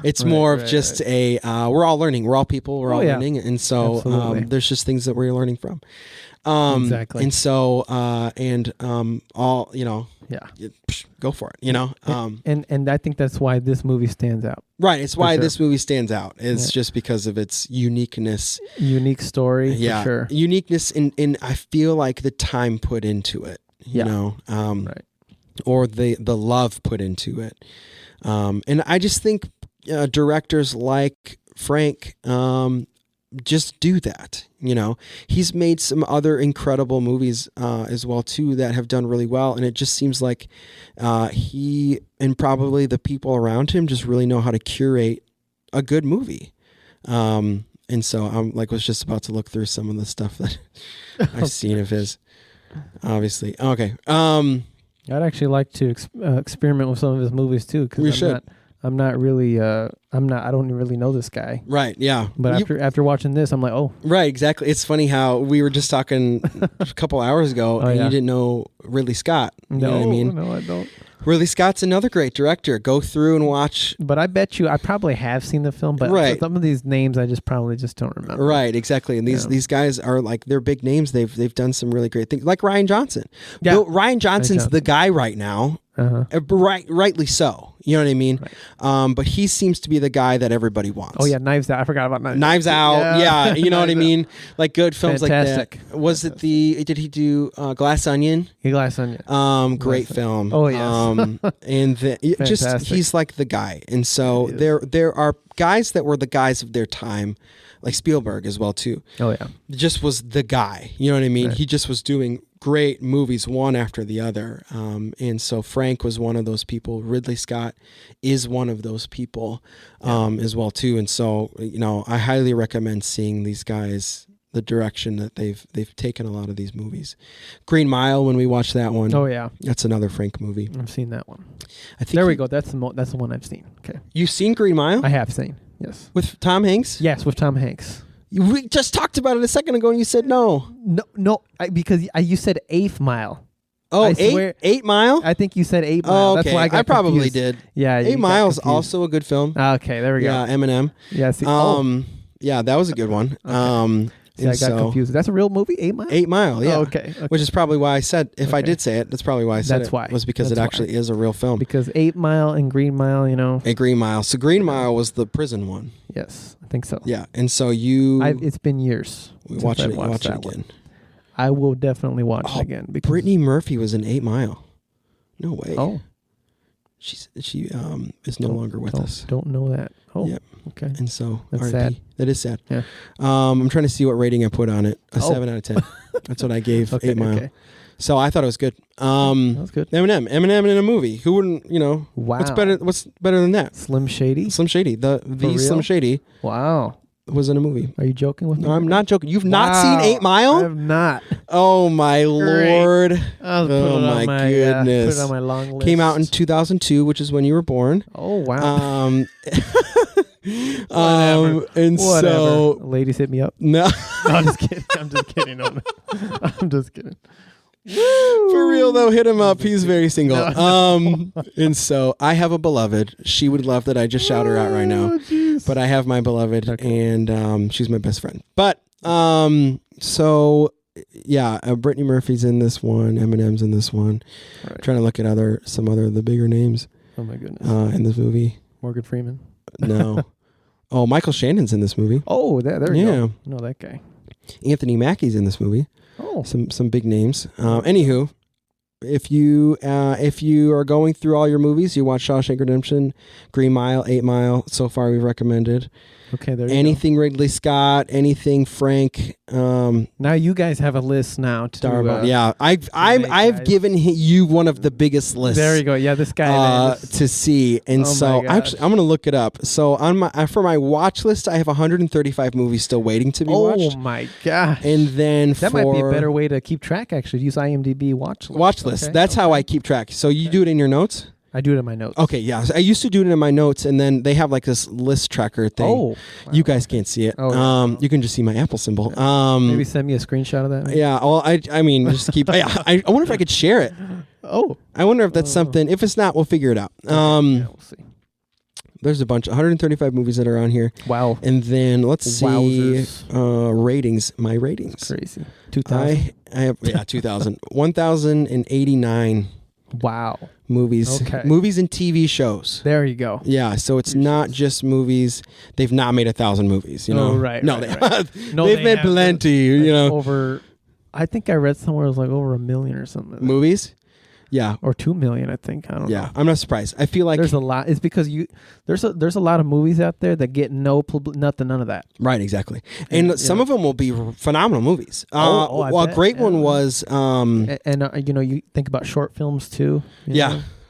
It's more of just a, we're all learning. We're all people. We're all learning. And so there's just things that we're learning from. Exactly. And so, all, go for it, And I think that's why this movie stands out. Right. It's why this movie stands out. It's just because of its uniqueness. Unique story. Yeah. For sure. Uniqueness in I feel like the time put into it, or the love put into it. And I just think directors like Frank, just do that. He's made some other incredible movies as well too that have done really well, and it just seems like he and probably the people around him just really know how to curate a good movie. And so I'm was just about to look through some of the stuff that I've seen of his. Obviously, okay. I'd actually like to experiment with some of his movies too, because I'm not really I don't really know this guy. Right, yeah. But after watching this, I'm like, oh. Right, exactly. It's funny how we were just talking a couple hours ago and you didn't know Ridley Scott. You know what I mean? No, I don't. Ridley Scott's another great director. Go through and watch. But I bet you I probably have seen the film, but some of these names I probably just don't remember. Right, exactly. And these guys are they're big names. They've done some really great things. Like Rian Johnson. Yeah. Ryan Johnson's the guy right now. Rightly so. You know what I mean? Right. But he seems to be the guy that everybody wants. Oh yeah, Knives Out. I forgot about Knives Out. Yeah, you know what I mean? Like good films Fantastic. Like that. Was it did he do Glass Onion? Glass Onion. Great film. Oh yes. And he's like the guy. And so there are guys that were the guys of their time, like Spielberg as well too. Oh yeah. Just was the guy. You know what I mean? Right. He just was doing great movies one after the other. And so Frank was one of those people. Ridley Scott is one of those people as well too. And so, I highly recommend seeing these guys the direction that they've taken a lot of these movies. Green Mile, when we watched that one. Oh yeah, that's another Frank movie. I've seen that one. I think there we go. That's the one I've seen. Okay, you've seen Green Mile? I have seen. Yes, with Tom Hanks. Yes, with Tom Hanks. We just talked about it a second ago, and you said no. No, because you said 8th Mile. Oh, 8 Mile? I think you said 8 Mile. Oh, okay. That's why I probably did. Yeah, 8 Mile's also a good film. Okay, there we go. Yeah, Eminem. Yeah, yeah, that was a good one. Okay. I got confused. That's a real movie, 8 Mile? 8 Mile, yeah. Oh, okay. Which is probably why I said, if I did say it, that's probably why I said it. Was because it actually is a real film. Because 8 Mile and Green Mile, you know. A Green Mile. So Green Mile was the prison one. Yes, I think so. Yeah, and so it's been years. Watch it again. I will definitely watch it again. Because Brittany Murphy was in 8 Mile. No way. Oh. She is no longer with us. Don't know that. Oh, yep. Okay. And so that's sad. That is sad. Yeah. I'm trying to see what rating I put on it. A 7 out of 10. That's what I gave 8 Mile. Okay. So I thought it was good. That was good. Eminem in a movie. Who wouldn't? Wow. What's better than that? Slim Shady. The Slim Shady. Wow. Was in a movie. Are you joking with me? No, I'm not joking. You've not seen 8 Mile? I have not. Oh my Lord. Oh my goodness. Put it on my long list. Came out in 2002, which is when you were born. Oh wow. And whatever. So ladies hit me up. No. I'm just kidding. I'm just kidding. I'm just kidding. For real though, hit him up. He's very single. And so I have a beloved. She would love that I just shout her out right now. Geez. But I have my beloved, and she's my best friend. But so yeah, Brittany Murphy's in this one. Eminem's in this one. Right. Trying to look at some other of the bigger names. Oh my goodness. In this movie. Morgan Freeman. No. Oh, Michael Shannon's in this movie. Oh, there you go. I know that guy. Anthony Mackie's in this movie. Oh, some big names. Anywho, if you are going through all your movies, you watch Shawshank Redemption, Green Mile, 8 Mile. So far, we've recommended. Okay, there you anything go. Ridley Scott, anything Frank. Now you guys have a list now to. Yeah, I've given you one of the biggest lists. There you go. Yeah, this guy to see, and so actually I'm gonna look it up. So on for my watch list, I have 135 movies still waiting to be watched. Oh my gosh! And then that might be a better way to keep track. Actually, use IMDb watch list. Okay. That's how I keep track. So you do it in your notes. I do it in my notes. Okay, yeah. I used to do it in my notes, and then they have like this list tracker thing. Oh, wow. You guys can't see it. Oh, you can just see my Apple symbol. Maybe send me a screenshot of that. Maybe? Yeah. Well, I mean, just keep. I wonder if I could share it. Oh. I wonder if that's something. If it's not, we'll figure it out. Yeah, we'll see. There's a bunch, 135 movies that are on here. Wow. And then let's see ratings. My ratings. That's crazy. 2,000. I have 2,000. 1,089. Wow. Movies. Okay. Movies and TV shows. There you go. Yeah, so it's not just movies. They've not made 1,000 movies, you know. Oh, right. No, right. They've made plenty, you know. Over, I think I read somewhere it was like over 1 million or something. Movies? Yeah. Or 2 million, I think. I don't know. Yeah, I'm not surprised. I feel like there's a lot. It's because there's a lot of movies out there that get none of that. Right, exactly. And some of them will be phenomenal movies. A great one was you think about short films too.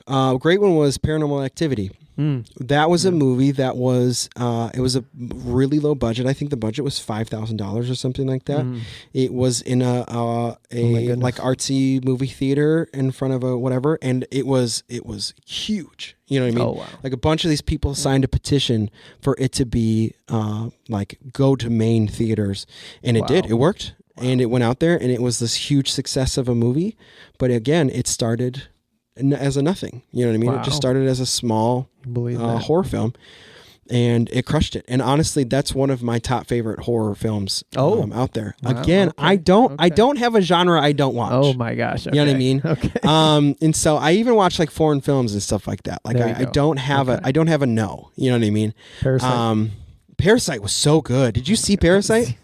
A great one was Paranormal Activity. That was a movie that was it was a really low budget. I think the budget was $5,000 or something like that. It was in a like artsy movie theater in front of a whatever, and it was huge. You know what I mean? Oh, wow. Like a bunch of these people signed a petition for it to be like go to main theaters, and it did. It worked, and it went out there, and it was this huge success of a movie. But again, it started as a nothing, you know what I mean? It just started as a small horror film, and it crushed it. And honestly, that's one of my top favorite horror films out there. Wow. Again, I don't have a genre I don't watch. Oh my gosh, you know what I mean? Okay. And so I even watch like foreign films and stuff like that. Like I don't have a no. You know what I mean? Parasite was so good. Did you see Parasite?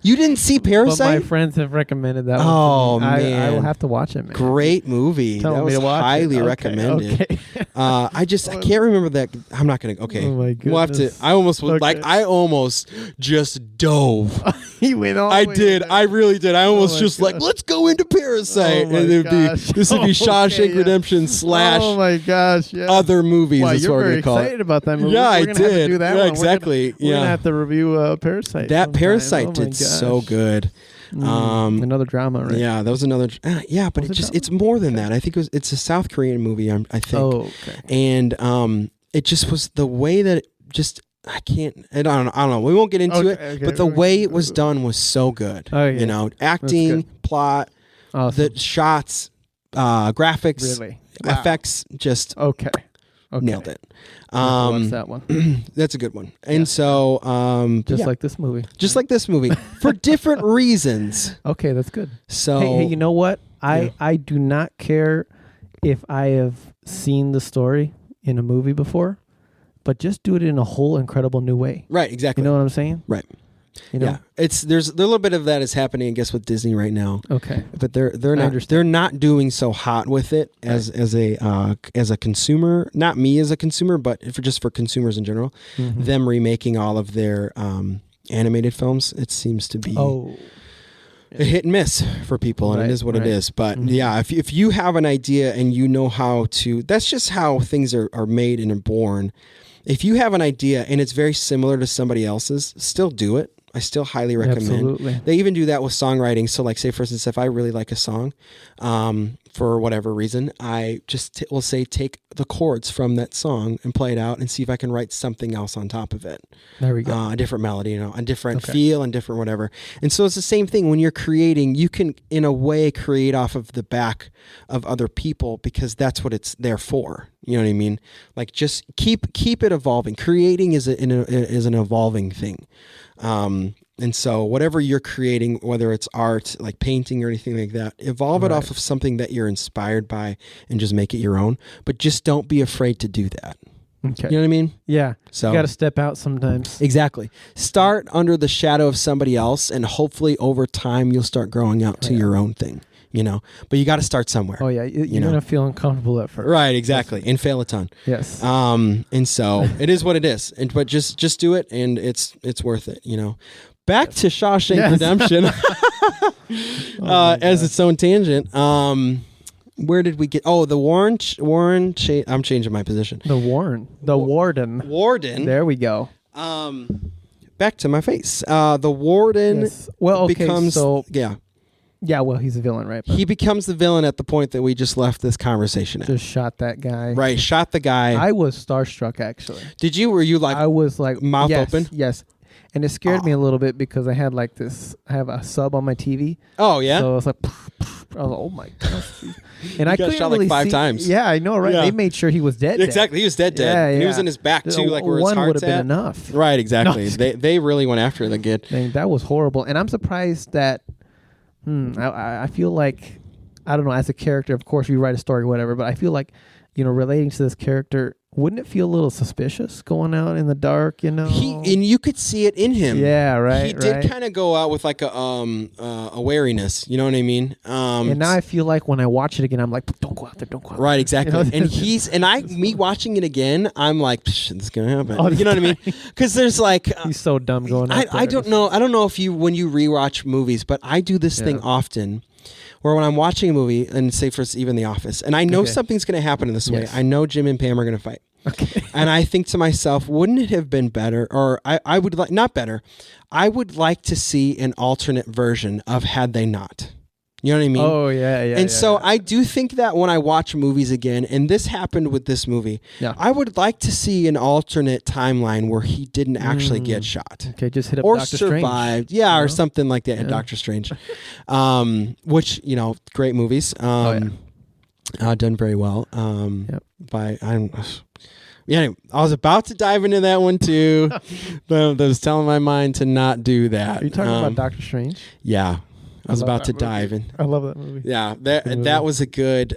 You didn't see Parasite? But my friends have recommended that one. Oh, man. I will have to watch it, man. Great movie. That was highly recommended. Okay. I can't remember that. I'm not gonna. Okay, oh my goodness. We'll have to. I almost was like. I almost just dove. He went all I the way did. there. I really did. I almost just gosh. like, let's go into Parasite, Oh my and gosh. this would be Shawshank yeah. Redemption / Oh my gosh! Yeah. other movies. Wow, is you're what we're very gonna call excited it. about that movie. Yeah, we're I gonna have to did. do that Yeah, one. exactly. We're gonna have to review Parasite. That sometime. Parasite Oh my did so gosh. good. Another drama, right? Yeah, that was another. Yeah, but Was it it's more than that. I think it's a South Korean movie. I think. Oh, okay. And it just was the way that it just. I don't know. We won't get into it. Okay, but the way it was done was so good. Oh, yeah. You know, acting, plot, Awesome. the shots, graphics, Really? Wow. effects, just Okay. nailed it. What's that one? That's a good one. And so, Just yeah, like this movie. just like this movie for different reasons. Okay, that's good. So, Hey, you know what? I do not care if I have seen the story in a movie before, but just do it in a whole incredible new way. right, exactly. You know what I'm saying? Right. You know? Yeah, there's a little bit of that is happening, I guess, with Disney right now. Okay. But they're not doing so hot with it as a consumer. Not me as a consumer, but just for consumers in general. Mm-hmm. Them remaking all of their animated films, it seems to be a hit and miss for people, and it is what it is. But yeah, if you have an idea and you know how to, that's just how things are made and are born. If you have an idea and it's very similar to somebody else's, still do it. I still highly recommend. Absolutely. They even do that with songwriting. So like, say for instance, if I really like a song, for whatever reason, I just will say, take the chords from that song and play it out and see if I can write something else on top of it. There we go. A different melody, a different feel and different whatever. And so it's the same thing when you're creating, you can in a way create off of the back of other people because that's what it's there for. You know what I mean? Like just keep it evolving. Creating is an evolving thing. And so whatever you're creating, whether it's art, like painting or anything like that, evolve it off of something that you're inspired by and just make it your own. But just don't be afraid to do that. Okay. You know what I mean? Yeah. So you got to step out sometimes. Exactly. Start under the shadow of somebody else, and hopefully over time you'll start growing out to your own thing. But you got to start somewhere. Oh yeah, you're gonna feel uncomfortable at first. Right, exactly, and fail a ton. Yes. And so it is what it is, but just do it, and it's worth it. Back to Shawshank Redemption, as its own tangent. Where did we get? Oh, the Warren. I'm changing my position. The Warren. The Warden. Warden. There we go. Back to my face. The Warden. Yes. Well, okay, becomes Yeah, well, he's a villain, right? He becomes the villain at the point that we just left this conversation at. Just shot that guy. Right, shot the guy. I was starstruck, actually. Did you? Were you like? I was like mouth open. Yes, and it scared me a little bit because I had like this. I have a sub on my TV. Oh yeah. So I was like, oh my gosh. And I got couldn't shot really like 5 see. times. Yeah, I know, right? Yeah. They made sure he was dead. Exactly, he was dead. Yeah, He was in his back too, like where his one would heart's have been at. enough. Right, exactly. No, they really went after the kid. Dang, that was horrible, and I'm surprised that. I feel like, I don't know, as a character, of course, you write a story, whatever, but I feel like, relating to this character, wouldn't it feel a little suspicious going out in the dark, And you could see it in him. Yeah, right. He did kind of go out with like a wariness, you know what I mean? And now I feel like when I watch it again, I'm like, don't go out there, don't go out there. Right, exactly. And me watching it again, I'm like, this is gonna happen. Oh, you know what I mean? Because there's like, he's so dumb going out there. I don't know. I don't know if when you rewatch movies, but I do this thing often. Where when I'm watching a movie, and say for even The Office, and I know something's going to happen in this way. I know Jim and Pam are going to fight. Okay. And I think to myself, wouldn't it have been better, or I would like, not better, I would like to see an alternate version of had they not. You know what I mean? Oh, yeah. And so I do think that when I watch movies again, and this happened with this movie, I would like to see an alternate timeline where he didn't actually get shot. Okay, just hit up or Doctor survived. Strange. Or something like that. Doctor Strange. Which, great movies. Done very well. Anyway, I was about to dive into that one too, but I was telling my mind to not do that. Are you talking about Doctor Strange? Yeah. I was about to dive in. I love that movie. Yeah, that was a good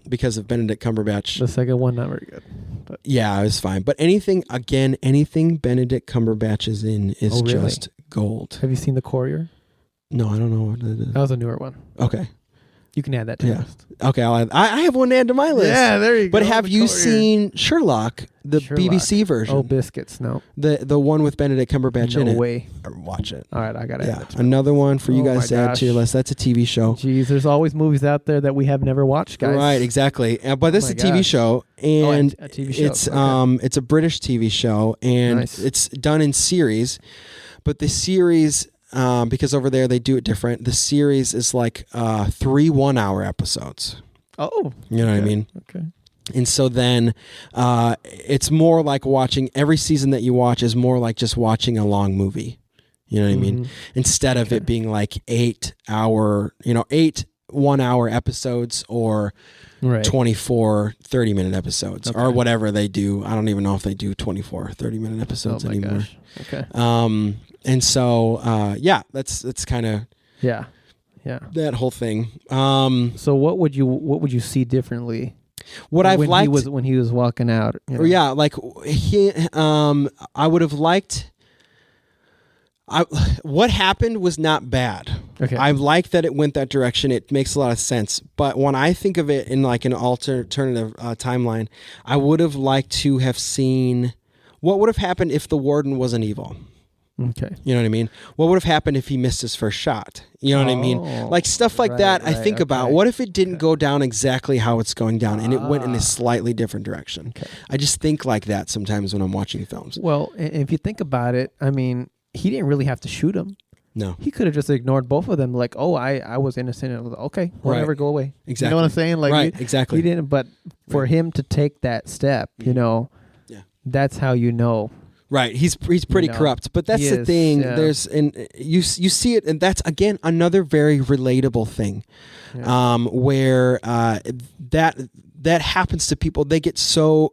because of Benedict Cumberbatch. The second one, not very good. But. Yeah, it was fine. But anything Benedict Cumberbatch is in is just gold. Have you seen The Courier? No, I don't know what it is. That was a newer one. Okay. You can add that to the list. Okay, I have one to add to my list. Yeah, there you go. But have you seen Sherlock, the BBC version? Oh, biscuits, no. The one with Benedict Cumberbatch in it. No way. Watch it. All right, I got to add it to another one for you guys to add to your list. That's a TV show. Jeez, there's always movies out there that we have never watched, guys. Right, exactly. But this is a TV show, and a TV show. It's a British TV show, and it's done in series. But the series, because over there they do it different, the series is like 3 1-hour episodes. Oh. You know what I mean? Okay. And so then it's more like watching, every season that you watch is more like just watching a long movie. You know what I mean? Instead of it being like 8 1-hour episodes or 24 30-minute episodes or whatever they do. I don't even know if they do 24 30-minute episodes anymore. Gosh. Okay. And so that's kind of that whole thing. So what would you see differently? What I've liked when he was walking out. You know? Yeah, like I would have liked. What happened was not bad. Okay. I like that it went that direction. It makes a lot of sense. But when I think of it in like an alternative timeline, I would have liked to have seen what would have happened if the warden wasn't evil. Okay. You know what I mean? What would have happened if he missed his first shot? You know what I mean? Like stuff like that. I think about what if it didn't go down exactly how it's going down and it went in a slightly different direction. Okay. I just think like that sometimes when I'm watching films. Well, if you think about it, I mean, he didn't really have to shoot him. No. He could have just ignored both of them. Like, oh, I was innocent. And I was like, okay, whatever, go away. Exactly. You know what I'm saying? Like, exactly. He didn't. But for him to take that step, you know, that's how you know. Right, he's pretty corrupt, but that's the thing. Yeah. There's you see it, and that's again another very relatable thing, where that happens to people. They get so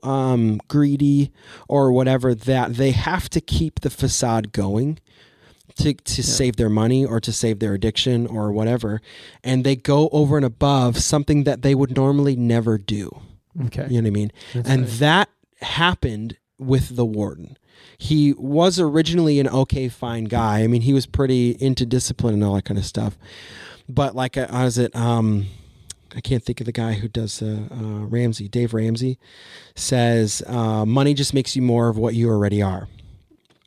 greedy or whatever that they have to keep the facade going to save their money or to save their addiction or whatever, and they go over and above something that they would normally never do. Okay, you know what I mean? That's that happened with the warden. He was originally an fine guy. I mean, he was pretty into discipline and all that kind of stuff. But like, I can't think of the guy who does Ramsey. Dave Ramsey says, money just makes you more of what you already are,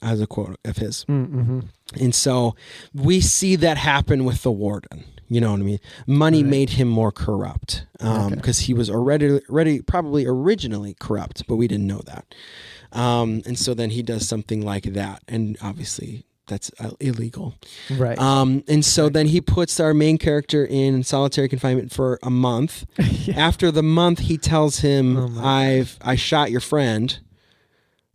as a quote of his. Mm-hmm. And so we see that happen with the warden. You know what I mean? Money made him more corrupt because he was already probably originally corrupt, but we didn't know that. And so then he does something like that, and obviously that's illegal. Right. And so then he puts our main character in solitary confinement for a month. After the month, he tells him, I shot your friend.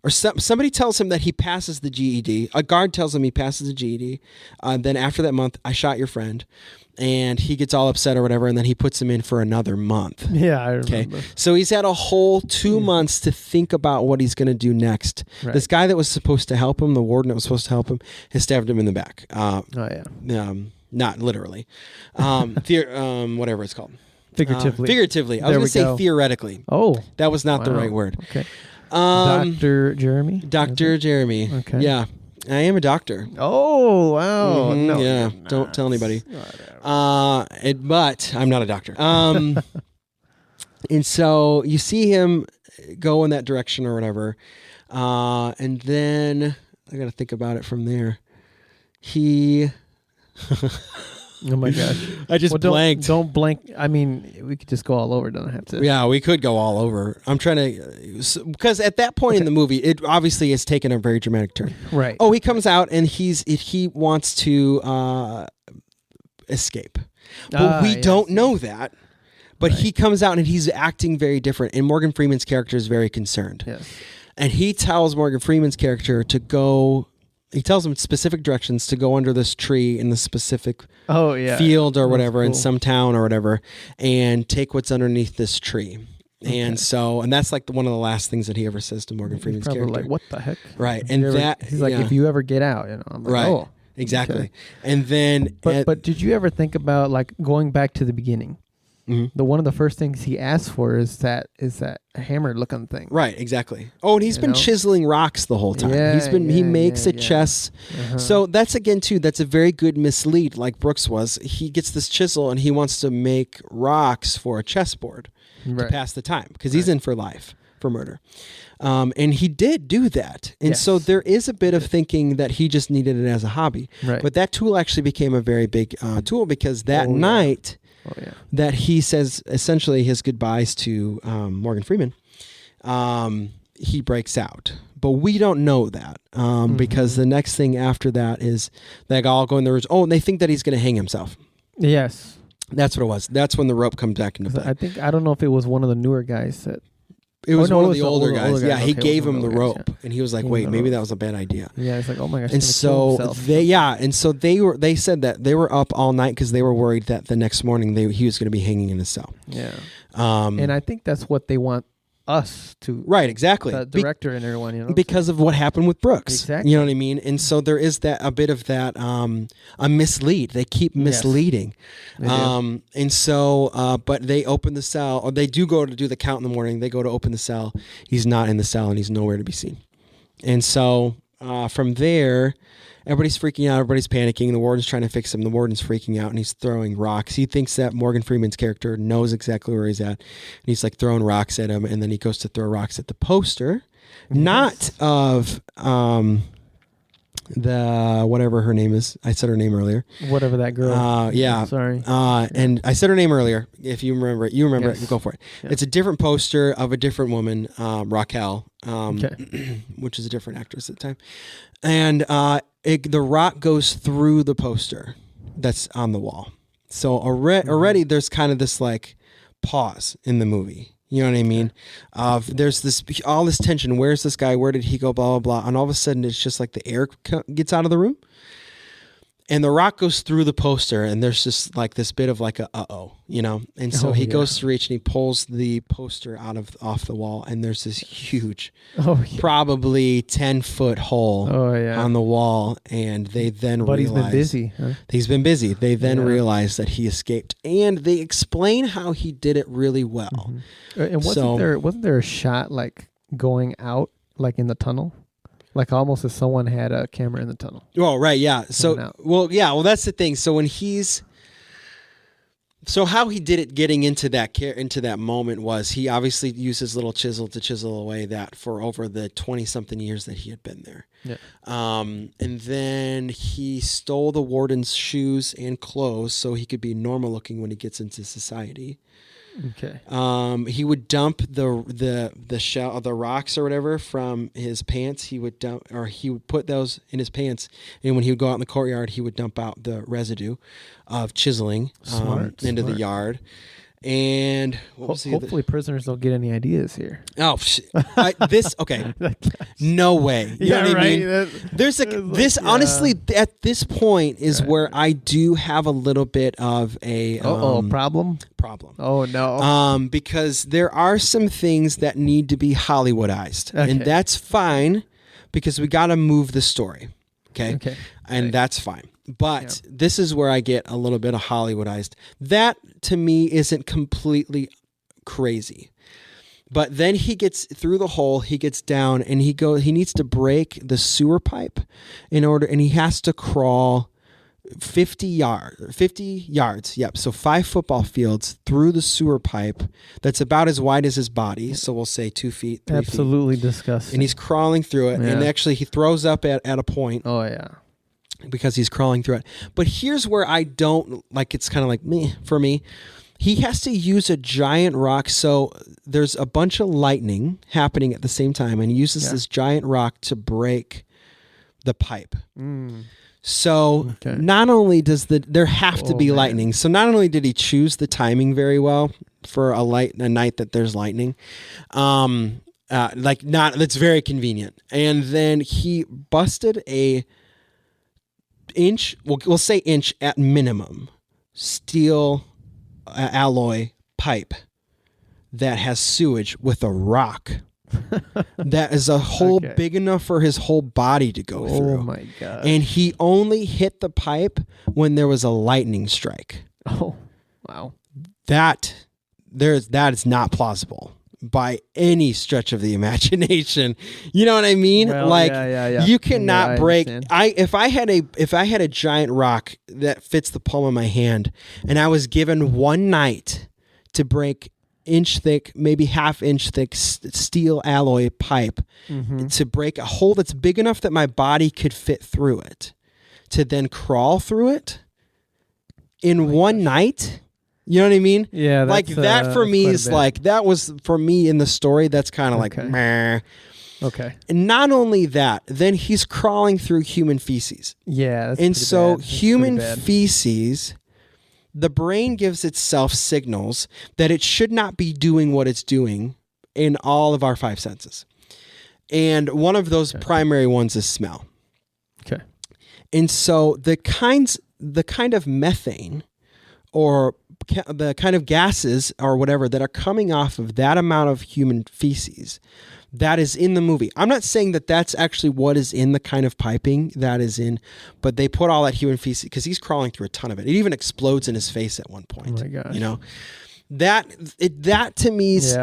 Or somebody tells him that he passes the GED. A guard tells him he passes the GED. Then after that month, I shot your friend. And he gets all upset or whatever, and then he puts him in for another month. Yeah, I remember. Okay, so he's had a whole 2 months to think about what he's going to do next. Right. This guy that was supposed to help him, the warden that was supposed to help him, has stabbed him in the back. Not literally. Whatever it's called. Figuratively. Figuratively. I was going to say theoretically. Oh. That was not the right word. Okay. Dr. Jeremy? Dr. Jeremy. Okay. Yeah. I am a doctor. Oh, wow. Mm-hmm. No, yeah. Don't tell anybody. But I'm not a doctor. And so you see him go in that direction or whatever. And then I got to think about it from there. Oh my gosh. I just blanked. Don't blank. I mean, we could just go all over. Don't have to. Yeah, we could go all over. I'm trying to, because at that point in the movie, it obviously has taken a very dramatic turn. Right. Oh, he comes out and he wants to escape. But we don't know that. But he comes out and he's acting very different. And Morgan Freeman's character is very concerned. Yes. And he tells Morgan Freeman's character to go. He tells him specific directions to go under this tree in the specific field or whatever in some town or whatever, and take what's underneath this tree. Okay. And that's like one of the last things that he ever says to Morgan Freeman's character. Like, what the heck? Right. He's like, if you ever get out, you know. I'm like, right. Exactly. Okay. And then, but did you ever think about like going back to the beginning? one of the first things he asks for is that hammer looking thing. Right, exactly. Oh, and he's been chiseling rocks the whole time. He makes a chess. So that's again too, that's a very good mislead, like Brooks was. He gets this chisel and he wants to make rocks for a chessboard to pass the time because he's in for life for murder. And he did do that. And so there is a bit of thinking that he just needed it as a hobby. Right. But that tool actually became a very big tool because that night that he says essentially his goodbyes to Morgan Freeman, he breaks out. But we don't know that because the next thing after that is they all go in the room. Oh, and they think that he's going to hang himself. Yes. That's what it was. That's when the rope comes back into play. I don't know if it was one of the newer guys that... It was one of the older guys. Yeah, he gave him the rope, and he was like, "Wait, maybe that was a bad idea." Yeah, it's like, "Oh my gosh!" And so they said that they were up all night because they were worried that the next morning he was going to be hanging in his cell. Yeah, and I think that's what they want us to. Right, exactly. The director and everyone, because of what happened with Brooks. Exactly. You know what I mean? And so there is a bit of that a mislead. They keep misleading. Yes. And so but they open the cell, or they do go to do the count in the morning. They go to open the cell. He's not in the cell and he's nowhere to be seen. And so from there, everybody's freaking out. Everybody's panicking. The warden's trying to fix him. The warden's freaking out, and he's throwing rocks. He thinks that Morgan Freeman's character knows exactly where he's at. And he's like throwing rocks at him, and then he goes to throw rocks at the poster, not of the whatever her name is. I said her name earlier. Whatever that girl. Yeah. Sorry. And I said her name earlier. If you remember it, it. Go for it. Yeah. It's a different poster of a different woman, Raquel, which is a different actress at the time. And the rock goes through the poster that's on the wall. So already there's kind of this like pause in the movie. You know what I mean? There's all this tension. Where's this guy? Where did he go? Blah, blah, blah. And all of a sudden it's just like the air gets out of the room. And the rock goes through the poster, and there's just like this bit of like a And so he goes to reach and he pulls the poster off the wall, and there's this huge, probably 10-foot hole on the wall, and they then realize he's been busy. Huh? He's been busy. They then realize that he escaped, and they explain how he did it really well. And wasn't there a shot like going out like in the tunnel? Like almost as someone had a camera in the tunnel. Oh, right, yeah. So, that's the thing. So how he did it getting into that moment was he obviously used his little chisel to chisel away that for over the 20-something years that he had been there. Yeah. And then he stole the warden's shoes and clothes so he could be normal looking when he gets into society. Okay. He would dump the shell, the rocks or whatever from his pants. He would put those in his pants, and when he would go out in the courtyard, he would dump out the residue of chiseling into the yard. And hopefully prisoners don't get any ideas here. Oh, okay. No way. You know what I mean? There's honestly at this point is where I do have a little bit of a problem. Oh no. Because there are some things that need to be Hollywoodized, and that's fine because we got to move the story. Okay. And that's fine. But this is where I get a little bit of Hollywoodized. That, to me, isn't completely crazy. But then he gets through the hole, he gets down, and he needs to break the sewer pipe and he has to crawl 50 yards. Yep. So 5 football fields through the sewer pipe that's about as wide as his body. So we'll say 2 feet, 3 feet. Absolutely disgusting. And he's crawling through it. And actually he throws up at a point. Oh, yeah. Because he's crawling through it. But here's where I don't like, it's kind of like meh for me. He has to use a giant rock. So there's a bunch of lightning happening at the same time. And he uses this giant rock to break the pipe. So not only does there have to be lightning. So not only did he choose the timing very well for a night that there's lightning, that's very convenient. And then he busted a inch, we'll say inch at minimum, steel alloy pipe that has sewage with a rock that is a hole big enough for his whole body to go through. Oh my God. And he only hit the pipe when there was a lightning strike. Oh, wow. that is not plausible by any stretch of the imagination. You know what I mean? Well, like yeah. you cannot break. Understand. If I had a giant rock that fits the palm of my hand, and I was given one night to break inch thick, maybe half inch thick steel alloy pipe, to break a hole that's big enough that my body could fit through it, to then crawl through it in one night. You know what I mean? Yeah. Like that for me is like, that was for me in the story. That's kind of like, meh. Okay. And not only that, then he's crawling through human feces. Yeah. That's and so bad. human feces, the brain gives itself signals that it should not be doing what it's doing in all of our five senses. And one of those primary ones is smell. Okay. And so the kind of methane or the kind of gases or whatever that are coming off of that amount of human feces that is in the movie. I'm not saying that that's actually what is in the kind of piping that is in, but they put all that human feces because he's crawling through a ton of it. It even explodes in his face at one point. Oh my gosh. You know, that to me is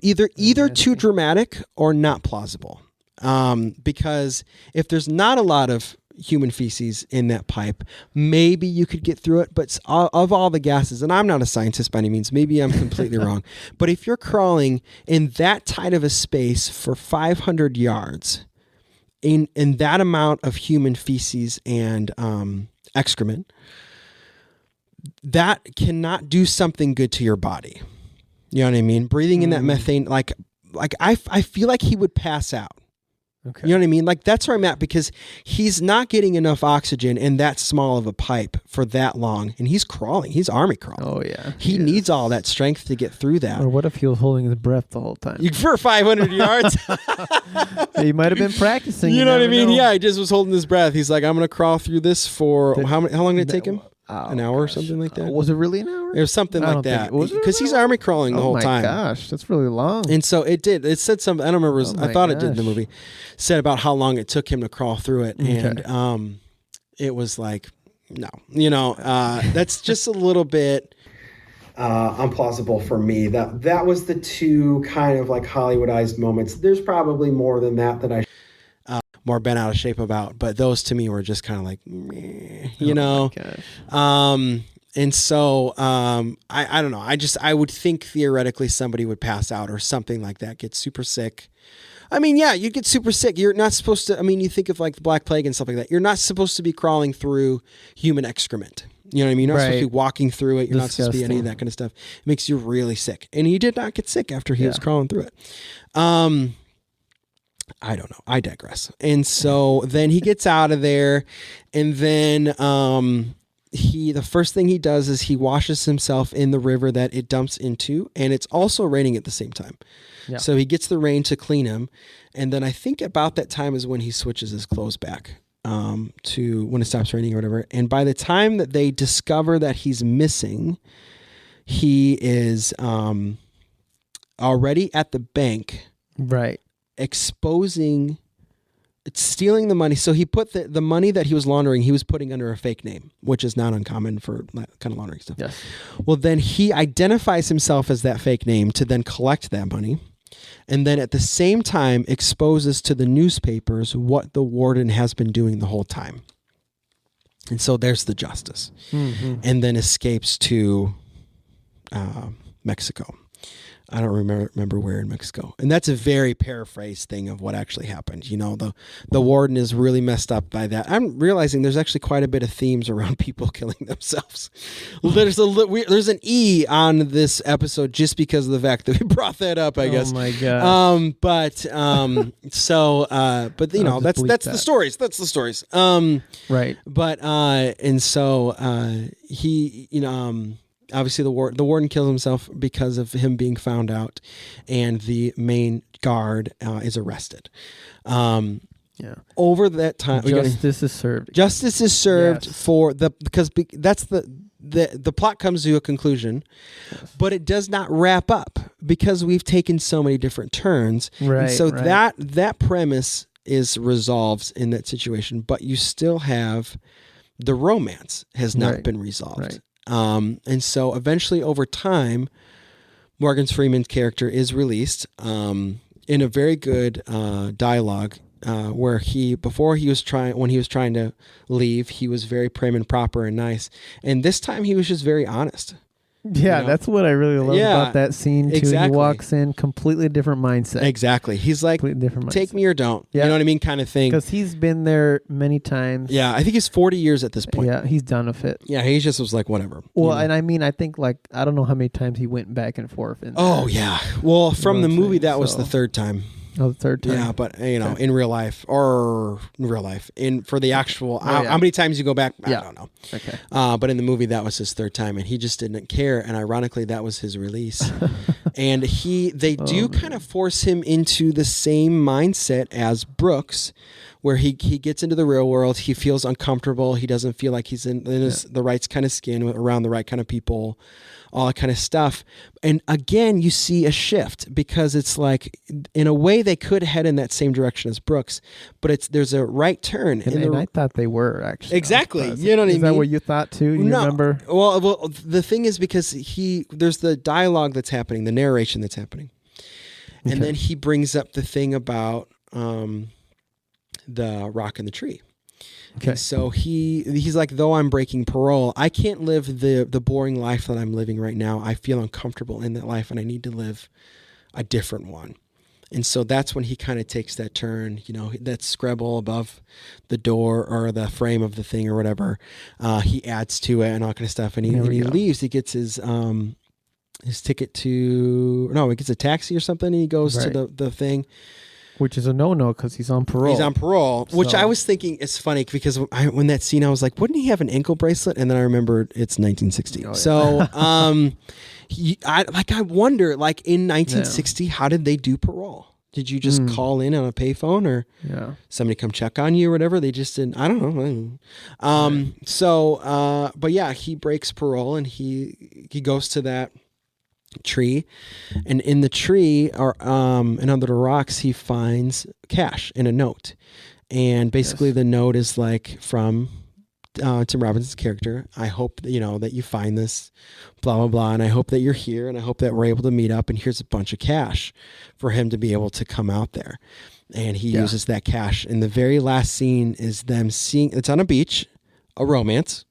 either too dramatic or not plausible. Because if there's not a lot of human feces in that pipe, maybe you could get through it, but of all the gases, and I'm not a scientist by any means, maybe I'm completely wrong, but if you're crawling in that tight of a space for 500 yards in that amount of human feces and excrement, that cannot do something good to your body. You know what I mean? Breathing in that methane, like I feel like he would pass out. Okay. You know what I mean? Like that's where I'm at, because he's not getting enough oxygen in that small of a pipe for that long, and he's crawling. He's army crawling. Oh yeah. He needs all that strength to get through that. Or what if he was holding his breath the whole time? For 500 yards. He might have been practicing. You know what I mean? Yeah, he just was holding his breath. He's like, I'm going to crawl through this for how long did it take him? An hour or something like that? Was it really an hour? It was something like that. Because he's army crawling the whole time. Oh my gosh, that's really long. And so it did. It said something. I don't remember. I thought it did in the movie. Said about how long it took him to crawl through it. And it was like, no. You know, that's just a little bit implausible for me. That was the two kind of like Hollywoodized moments. There's probably more than that I more bent out of shape about, but those to me were just kind of like, meh, you know. And so I don't know. I would think theoretically somebody would pass out or something like that, get super sick. I mean, yeah, you get super sick. You're not supposed to. I mean, you think of like the Black Plague and stuff like that. You're not supposed to be crawling through human excrement. You know what I mean? You're not supposed to be walking through it. You're not supposed to be any of that kind of stuff. It makes you really sick. And he did not get sick after he was crawling through it. I don't know. I digress. And so then he gets out of there, and then the first thing he does is he washes himself in the river that it dumps into, and it's also raining at the same time. Yeah. So he gets the rain to clean him, and then I think about that time is when he switches his clothes back to when it stops raining or whatever. And by the time that they discover that he's missing, he is already at the bank. Right. Stealing the money. So he put the money that he was laundering, he was putting under a fake name, which is not uncommon for that kind of laundering stuff. Yes. Well, then he identifies himself as that fake name to then collect that money. And then at the same time exposes to the newspapers what the warden has been doing the whole time. And so there's the justice. Mm-hmm. And then escapes to Mexico. I don't remember where in Mexico. And that's a very paraphrased thing of what actually happened. You know, the warden is really messed up by that. I'm realizing there's actually quite a bit of themes around people killing themselves. There's an E on this episode just because of the fact that we brought that up, I guess. Oh my God. But you know, that's the stories. That's the stories. Right. But and so he, you know, obviously, the warden kills himself because of him being found out, and the main guard is arrested. Over that time, justice is served. Justice is served because that's the plot comes to a conclusion, but it does not wrap up because we've taken so many different turns. Right. And so that premise is resolved in that situation, but you still have the romance has not been resolved. Right. And so eventually over time, Morgan Freeman's character is released in a very good dialogue where when he was trying to leave, he was very prim and proper and nice. And this time he was just very honest. Yeah, that's what I really love about that scene too. Exactly. He walks in completely different mindset. Exactly. He's like, take me or don't. Yeah. You know what I mean? Kind of thing. Because he's been there many times. Yeah, I think he's 40 years at this point. Yeah, he's done with it. Yeah, he just was like, whatever. Well, and I mean, I think I don't know how many times he went back and forth. Yeah. Well, from the movie, that was the third time. Oh, the third time. Yeah, but in real life, for the actual, how many times you go back, I don't know. Okay. But in the movie, that was his third time, and he just didn't care. And ironically, that was his release. And they do kind of force him into the same mindset as Brooks, where he gets into the real world. He feels uncomfortable. He doesn't feel like he's in the right kind of skin around the right kind of people. All that kind of stuff. And again, you see a shift because it's like, in a way, they could head in that same direction as Brooks, but there's a right turn. And I thought they were actually. Exactly. You know what I mean? Is that what you thought too? You remember? Well, the thing is because there's the dialogue that's happening, the narration that's happening. And then he brings up the thing about the rock and the tree. Okay. And so he's like, though I'm breaking parole, I can't live the boring life that I'm living right now. I feel uncomfortable in that life and I need to live a different one. And so that's when he kind of takes that turn, that scribble above the door or the frame of the thing or whatever. He adds to it and all kind of stuff. And he leaves. He gets his ticket he gets a taxi or something. And he goes to the thing. Which is a no-no because he's on parole. He's on parole, which I was thinking is funny because when that scene, I was like, wouldn't he have an ankle bracelet? And then I remembered it's 1960. Oh, yeah. So I wonder, in 1960, how did they do parole? Did you just call in on a payphone or somebody come check on you or whatever? They just didn't. I don't know. But yeah, he breaks parole and he goes to that tree, and in the tree and under the rocks he finds cash in a note, and basically the note is like from Tim Robinson's character. I hope that you find this, blah blah blah, and I hope that you're here, and I hope that we're able to meet up, and here's a bunch of cash for him to be able to come out there. And he uses that cash, and the very last scene is them seeing, it's on a beach, a romance.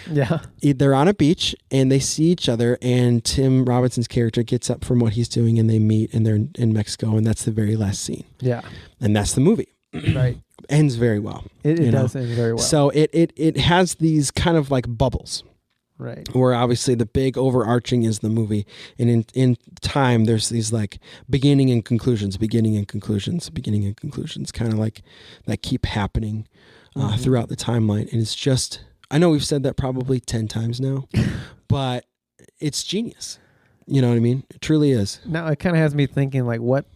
Yeah. They're on a beach and they see each other, and Tim Robinson's character gets up from what he's doing and they meet, and they're in Mexico, and that's the very last scene. Yeah. And that's the movie. Right. Ends very well. It does end very well. So it has these kind of like bubbles. Right. Where obviously the big overarching is the movie. And in time, there's these like beginning and conclusions, kind of like that keep happening throughout the timeline. And it's just, I know we've said that probably 10 times now, but it's genius. You know what I mean? It truly is. Now it kind of has me thinking, like, what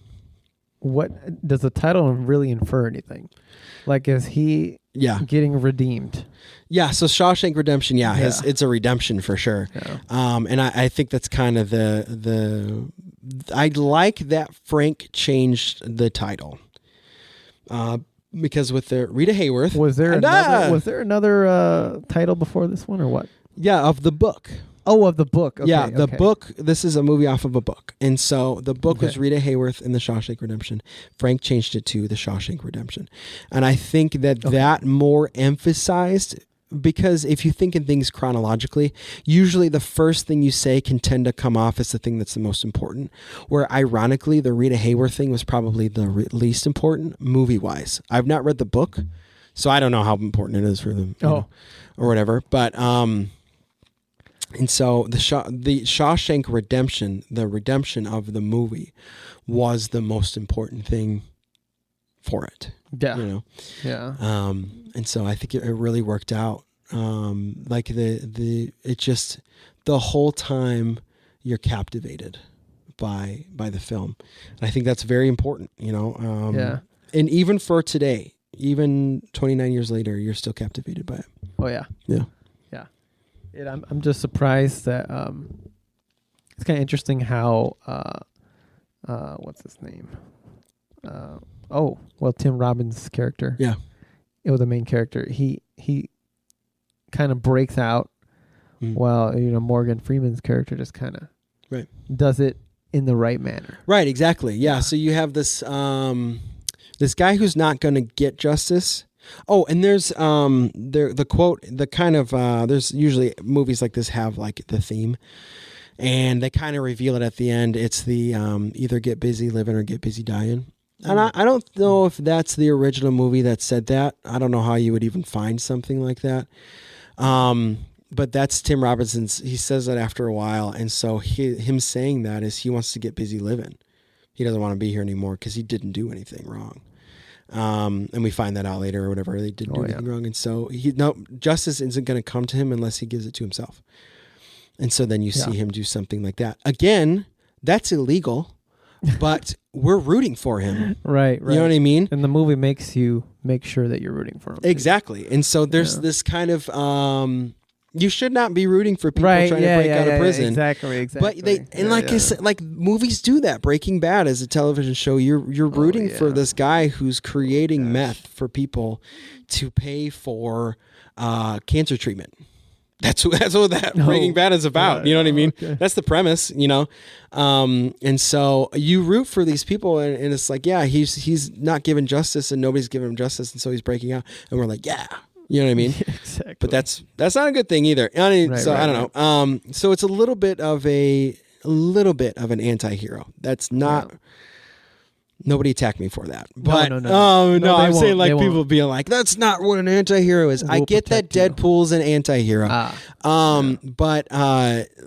does the title really infer anything? Like, is he getting redeemed? Yeah. So Shawshank Redemption, it's a redemption for sure. Yeah. And I think that's kind of I like that Frank changed the title. Because with the Rita Hayworth, was there another title before this one or what? Yeah, of the book. Oh, of the book. Okay, yeah, the book. This is a movie off of a book, and so the book was Rita Hayworth in the Shawshank Redemption. Frank changed it to the Shawshank Redemption, and I think that more emphasized. Because if you think in things chronologically, usually the first thing you say can tend to come off as the thing that's the most important. Where ironically, the Rita Hayworth thing was probably the least important movie-wise. I've not read the book, so I don't know how important it is for them, or whatever. But and so the Shawshank Redemption, the redemption of the movie, was the most important thing for it. Yeah. Yeah. And so I think it really worked out. Like the whole time you're captivated by the film. And I think that's very important, And even for today, even 29 years later, you're still captivated by it. Oh yeah. Yeah. Yeah. I'm just surprised that it's kind of interesting how what's his name? Tim Robbins' character. Yeah. It was the main character. He kind of breaks out while Morgan Freeman's character just kind of does it in the right manner. Right, exactly. Yeah. So you have this this guy who's not going to get justice. Oh, and there's the quote, the kind of there's usually movies like this have like the theme, and they kind of reveal it at the end. It's the either get busy living or get busy dying. And I don't know if that's the original movie that said that. I don't know how you would even find something like that. But that's Tim Robinson's. He says that after a while. And so him saying that is he wants to get busy living. He doesn't want to be here anymore because he didn't do anything wrong. And we find that out later or whatever. They didn't do anything wrong. And so justice isn't going to come to him unless he gives it to himself. And so then you see him do something like that. Again, that's illegal. But we're rooting for him. Right. You know what I mean? And the movie makes you make sure that you're rooting for him. Exactly. And so there's this kind of, you should not be rooting for people trying to break out of prison. Exactly. But I said, like movies do that. Breaking Bad is a television show. You're rooting for this guy who's creating meth for people to pay for cancer treatment. That's what that Breaking Bad is about. You know what I mean? Okay. That's the premise, and so you root for these people, and it's like, he's not given justice, and nobody's giving him justice, and so he's breaking out, and we're like, you know what I mean? Exactly. But that's not a good thing either. I don't know. So it's a little bit of an anti-hero. That's not. Nobody attacked me for that. But no, I'm saying like people being like, that's not what an anti-hero is. I get that Deadpool's an anti-hero. But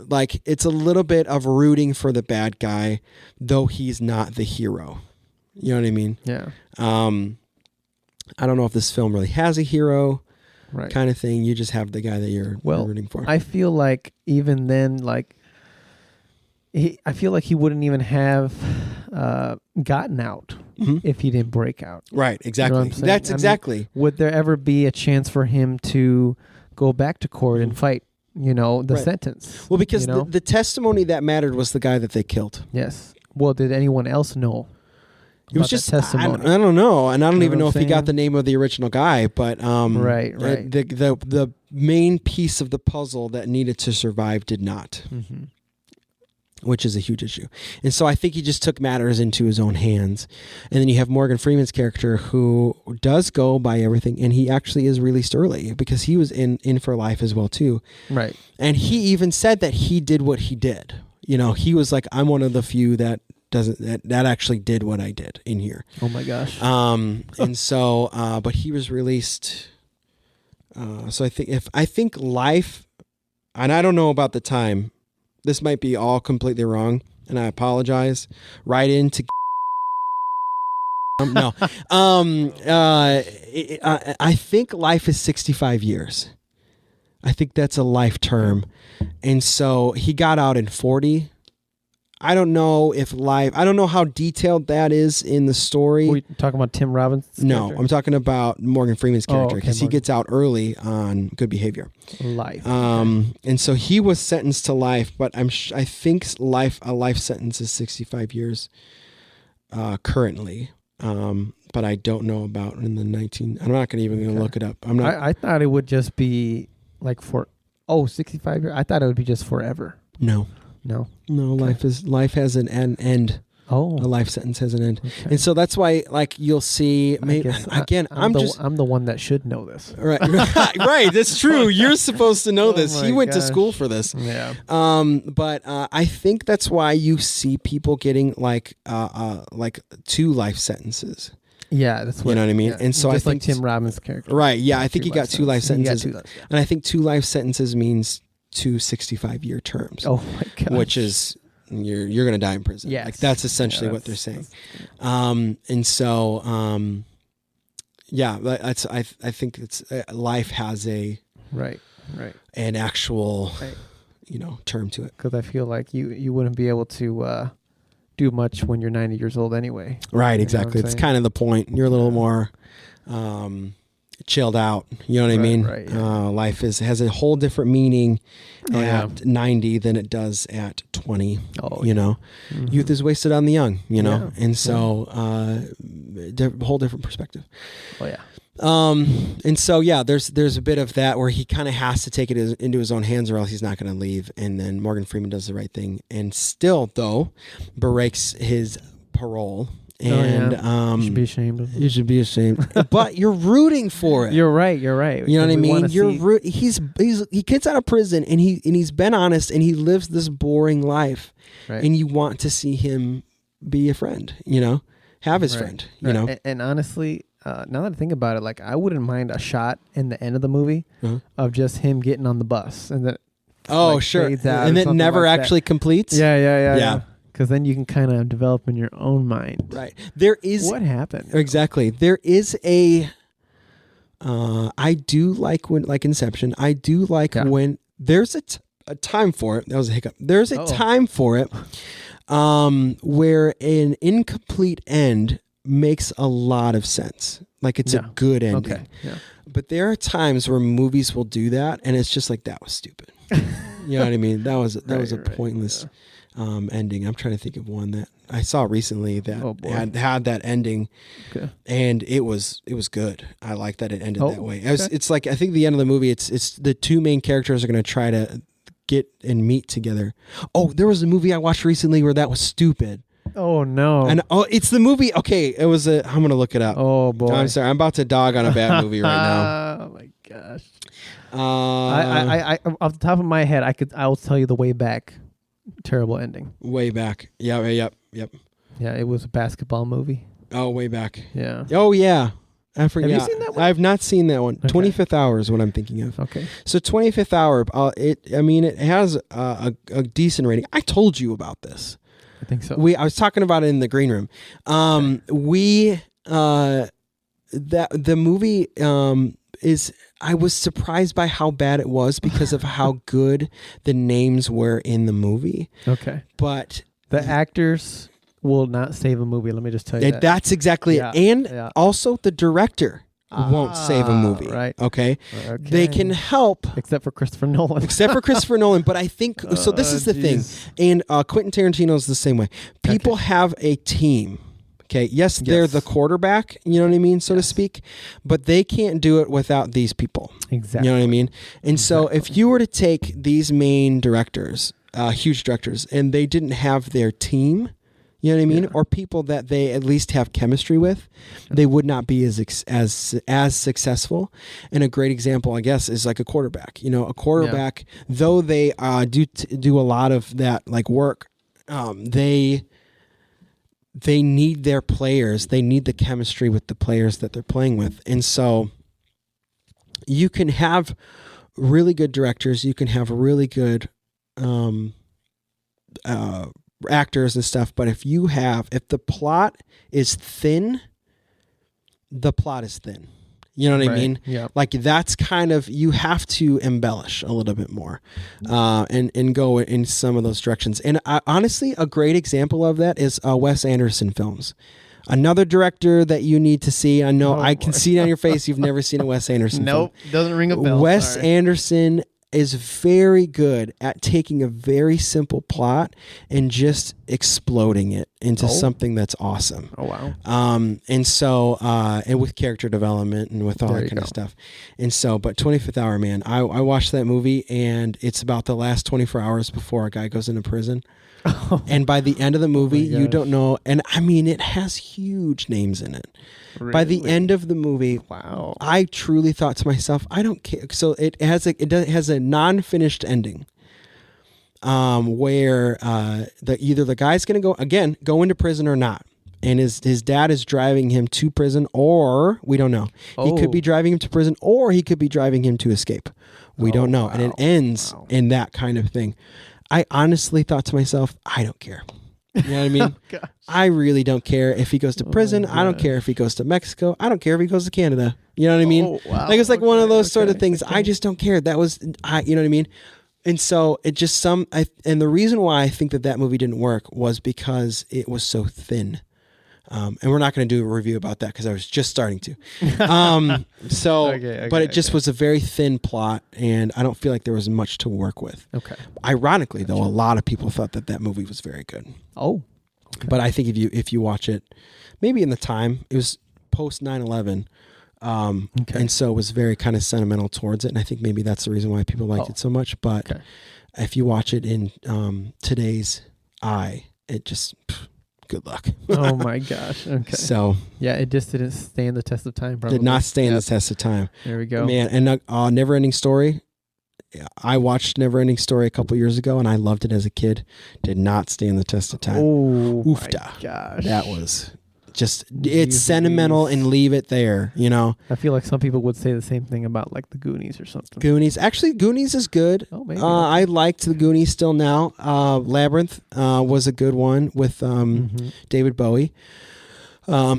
like it's a little bit of rooting for the bad guy, though he's not the hero. You know what I mean? Yeah. I don't know if this film really has a hero kind of thing. You just have the guy that you're rooting for. I feel like even then, like I feel like he wouldn't even have gotten out if he didn't break out. Right, exactly. That's exactly. Would there ever be a chance for him to go back to court and fight, the sentence? Well, because the testimony that mattered was the guy that they killed. Yes. Well, did anyone else know? It was just testimony. I don't know, and I don't even know if he got the name of the original guy, but right. The main piece of the puzzle that needed to survive did not. Mm-hmm. Which is a huge issue. And so I think he just took matters into his own hands. And then you have Morgan Freeman's character who does go by everything, and he actually is released early because he was in for life as well too. Right. And he even said that he did what he did. He was like, I'm one of the few that actually did what I did in here. Oh my gosh. And so but he was released. So I think life, and I don't know about the time. This might be all completely wrong, and I apologize. Right into no. I think life is 65 years. I think that's a life term, and so he got out in 40. I don't know how detailed that is in the story. Are we talking about Tim Robbins? No, character? I'm talking about Morgan Freeman's character because he gets out early on good behavior. Life. And so he was sentenced to life, but I think a life sentence is 65 years currently. But I don't know about in the 19. I'm not going to look it up. I'm not. I thought it would just be like 65 years. I thought it would be just forever. No. Okay. Life has an end. Oh, a life sentence has an end, and so that's why, like, you'll see. I'm the one that should know this. Right, right. That's true. You're supposed to know this. He went to school for this. Yeah. But I think that's why you see people getting like 2 life sentences. Yeah, that's what you know what I mean. Yeah. And so just I think like Tim Robbins' character. Right. Yeah, I think he got 2 life sentences, And I think 2 life sentences means 2 65-year terms. Oh my god! Which is you're going to die in prison. Yes. Like that's essentially what they're saying. And so I think it's life has a right an actual term to it. Because I feel like you wouldn't be able to do much when you're 90 years old anyway. Right. Exactly. It's kind of the point. You're a little more. chilled out. You know what I mean? Right, yeah. Life has a whole different meaning at 90 than it does at 20. You know, youth is wasted on the young. You know, and so whole different perspective. Oh yeah. And so there's a bit of that where he kind of has to take it into his own hands, or else he's not going to leave. And then Morgan Freeman does the right thing, and still though breaks his parole. And you should be ashamed of him. You should be ashamed, but you're rooting for it. You're right. You're right. You know what I mean? He gets out of prison, and he's been honest, and he lives this boring life, and you want to see him be a friend. You know, have his friend. You know, and honestly. Now that I think about it, like I wouldn't mind a shot in the end of the movie of just him getting on the bus and then and it never actually completes. Yeah. Because then you can kind of develop in your own mind. Right. There is what happened exactly. There is a. I do like like Inception. I do like when there's a time for it. That was a hiccup. There's a time for it, where an incomplete end makes a lot of sense. Like it's a good ending. Okay. Yeah. But there are times where movies will do that, and it's just like, that was stupid. You know what I mean? That was a pointless ending. I'm trying to think of one that I saw recently that had that ending, and it was good. I like that it ended that way. It's like, I think the end of the movie, it's the two main characters are going to try to get and meet together. Oh, there was a movie I watched recently where that was stupid. Oh no! And it's the movie. Okay, it was I'm gonna look it up. Oh boy! I'm sorry. I'm about to dog on a bad movie right now. Oh my gosh! I off the top of my head, I will tell you the Way Back. Terrible ending. Way Back. Yeah. Yep. Yeah, it was a basketball movie. Oh, Way Back. Yeah. Oh yeah. I forgot. Have you seen that one? I've not seen that one. Okay. 25th Hour is what I'm thinking of. Okay. So 25th Hour. It has a decent rating. I told you about this. I think so. I was talking about it in the green room. The movie is. I was surprised by how bad it was because of how good the names were in the movie. Okay. But the actors will not save a movie. Let me just tell you that. That's exactly it. And also the director won't save a movie. Right. Okay. They can help. Except for Christopher Nolan. But I think, so this is the thing. And Quentin Tarantino is the same way. People have a team. Okay. Yes, they're the quarterback, you know what I mean, so to speak, but they can't do it without these people. Exactly. You know what I mean? And so if you were to take these main directors, huge directors, and they didn't have their team, you know what I mean, or people that they at least have chemistry with, they would not be as successful. And a great example, I guess, is like a quarterback. You know, a quarterback, though they do a lot of that like work, they need their players. They need the chemistry with the players that they're playing with. And so you can have really good directors. You can have really good actors and stuff. But if the plot is thin, the plot is thin. You know what I mean? Yeah. Like that's kind of, you have to embellish a little bit more and go in some of those directions. And honestly, a great example of that is Wes Anderson films. Another director that you need to see. I know I can see it on your face. You've never seen a Wes Anderson film. Nope. Doesn't ring a bell. Wes Anderson is very good at taking a very simple plot and just exploding it into something that's awesome. Oh, wow. And so, and with character development and with all that kind of stuff. And so, but 25th Hour, man, I watched that movie, and it's about the last 24 hours before a guy goes into prison. And by the end of the movie, you don't know. And I mean, it has huge names in it. Really? By the end of the movie, wow! I truly thought to myself, I don't care. So it has a non-finished ending, where either the guy's going to go into prison or not, and his dad is driving him to prison, or we don't know. He could be driving him to prison, or he could be driving him to escape. We don't know, and it ends in that kind of thing. I honestly thought to myself, I don't care. You know what I mean? I really don't care if he goes to prison. I don't care if he goes to Mexico. I don't care if he goes to Canada. You know what I mean? Like it's like one of those sort of things. I just don't care. That was, you know what I mean? And so it just and the reason why I think that movie didn't work was because it was so thin. And we're not going to do a review about that because I was just starting to. But it just was a very thin plot, and I don't feel like there was much to work with. Okay. Ironically, though, a lot of people thought that movie was very good. Oh. Okay. But I think if you watch it, maybe in the time, it was post 9/11. And so it was very kind of sentimental towards it. And I think maybe that's the reason why people liked it so much. But if you watch it in today's eye, it just, good luck. Oh my gosh. Okay. So yeah, it just didn't stand the test of time. Probably. Did not stand the test of time. There we go. Man, and Neverending Story. I watched Neverending Story a couple years ago, and I loved it as a kid. Did not stand the test of time. Oh Oofda. My gosh. That was just, it's sentimental and leave it there, you know? I feel like some people would say the same thing about like the Goonies or something. Actually, Goonies is good. Oh, maybe. I liked the Goonies still now. Labyrinth was a good one with David Bowie.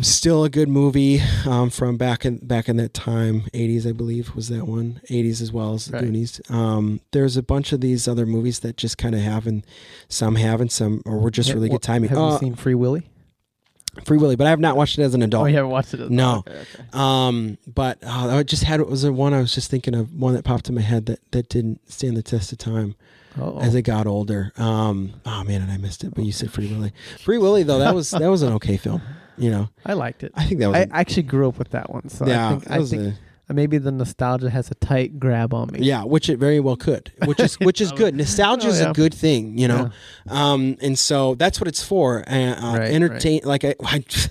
Still a good movie from back in that time, 80s, I believe, was that one. 80s as well as the Goonies. There's a bunch of these other movies that just kind of have, and some were just really good timing. Have you seen Free Willy? Free Willy, but I have not watched it as an adult. Oh, you haven't watched it as an adult? No. Okay. But I just had, was there one I was just thinking of, one that popped in my head that didn't stand the test of time. As it got older. Oh man, and I missed it. But you said Free Willy. Free Willy, though, that was an okay film. You know, I liked it. I think that was. I actually grew up with that one, so yeah, I think maybe the nostalgia has a tight grab on me. Yeah, which it very well could. Which is good. Nostalgia is a good thing, you know. Yeah. And so that's what it's for. Entertain. Like I was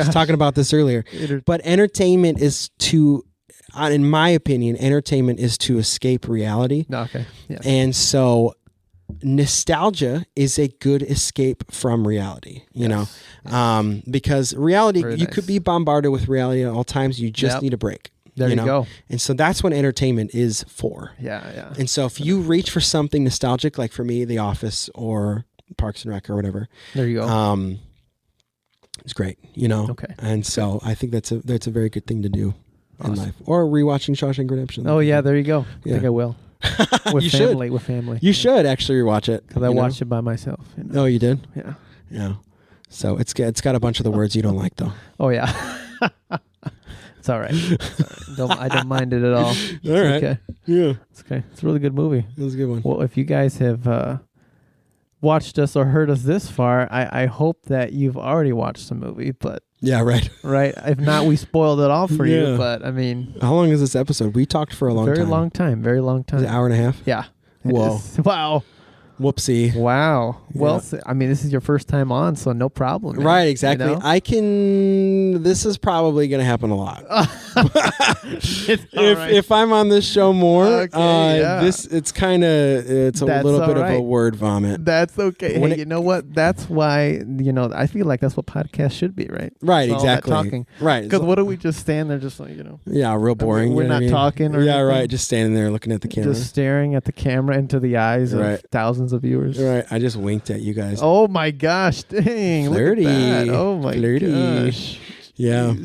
talking about this earlier, but entertainment is to. In my opinion, entertainment is to escape reality. Okay. Yeah. And so nostalgia is a good escape from reality, you know, because reality, you could be bombarded with reality at all times. You just need a break. There you go. And so that's what entertainment is for. Yeah. And so if you reach for something nostalgic, like for me, The Office or Parks and Rec or whatever, there you go. It's great, you know. Okay. And so I think that's a very good thing to do. In life, or rewatching Shawshank Redemption. Oh yeah, there you go. I think I will. With family. You should actually rewatch it because I watched it by myself. You know? Oh, you did? Yeah. So it's got a bunch of the words you don't like though. Oh yeah. It's all right. I don't mind it at all. It's all right. Okay. Yeah. It's okay. It's a really good movie. It was a good one. Well, if you guys have watched us or heard us this far, I hope that you've already watched the movie, but. Yeah, right. Right. If not, we spoiled it all for you. But I mean, how long is this episode? We talked for a long time. Very long time. Is it an hour and a half? Yeah. Whoa. Wow. Whoopsie. Wow. Well, I mean, this is your first time on, so no problem. Man. Right, exactly. You know? This is probably going to happen a lot. Right. If I'm on this show more, it's a little bit of a word vomit. That's okay. Hey, you know what? That's why, I feel like that's what podcasts should be, right? Right, exactly. Talking. Right. Because what do we just stand there just like, Yeah, real boring. We're not talking or anything. Right. Just standing there looking at the camera. Just staring at the camera into the eyes of thousands of viewers. Right. I just winked at you guys. Oh my gosh. Dang. Flirty. Look at that. Oh my gosh. Yeah.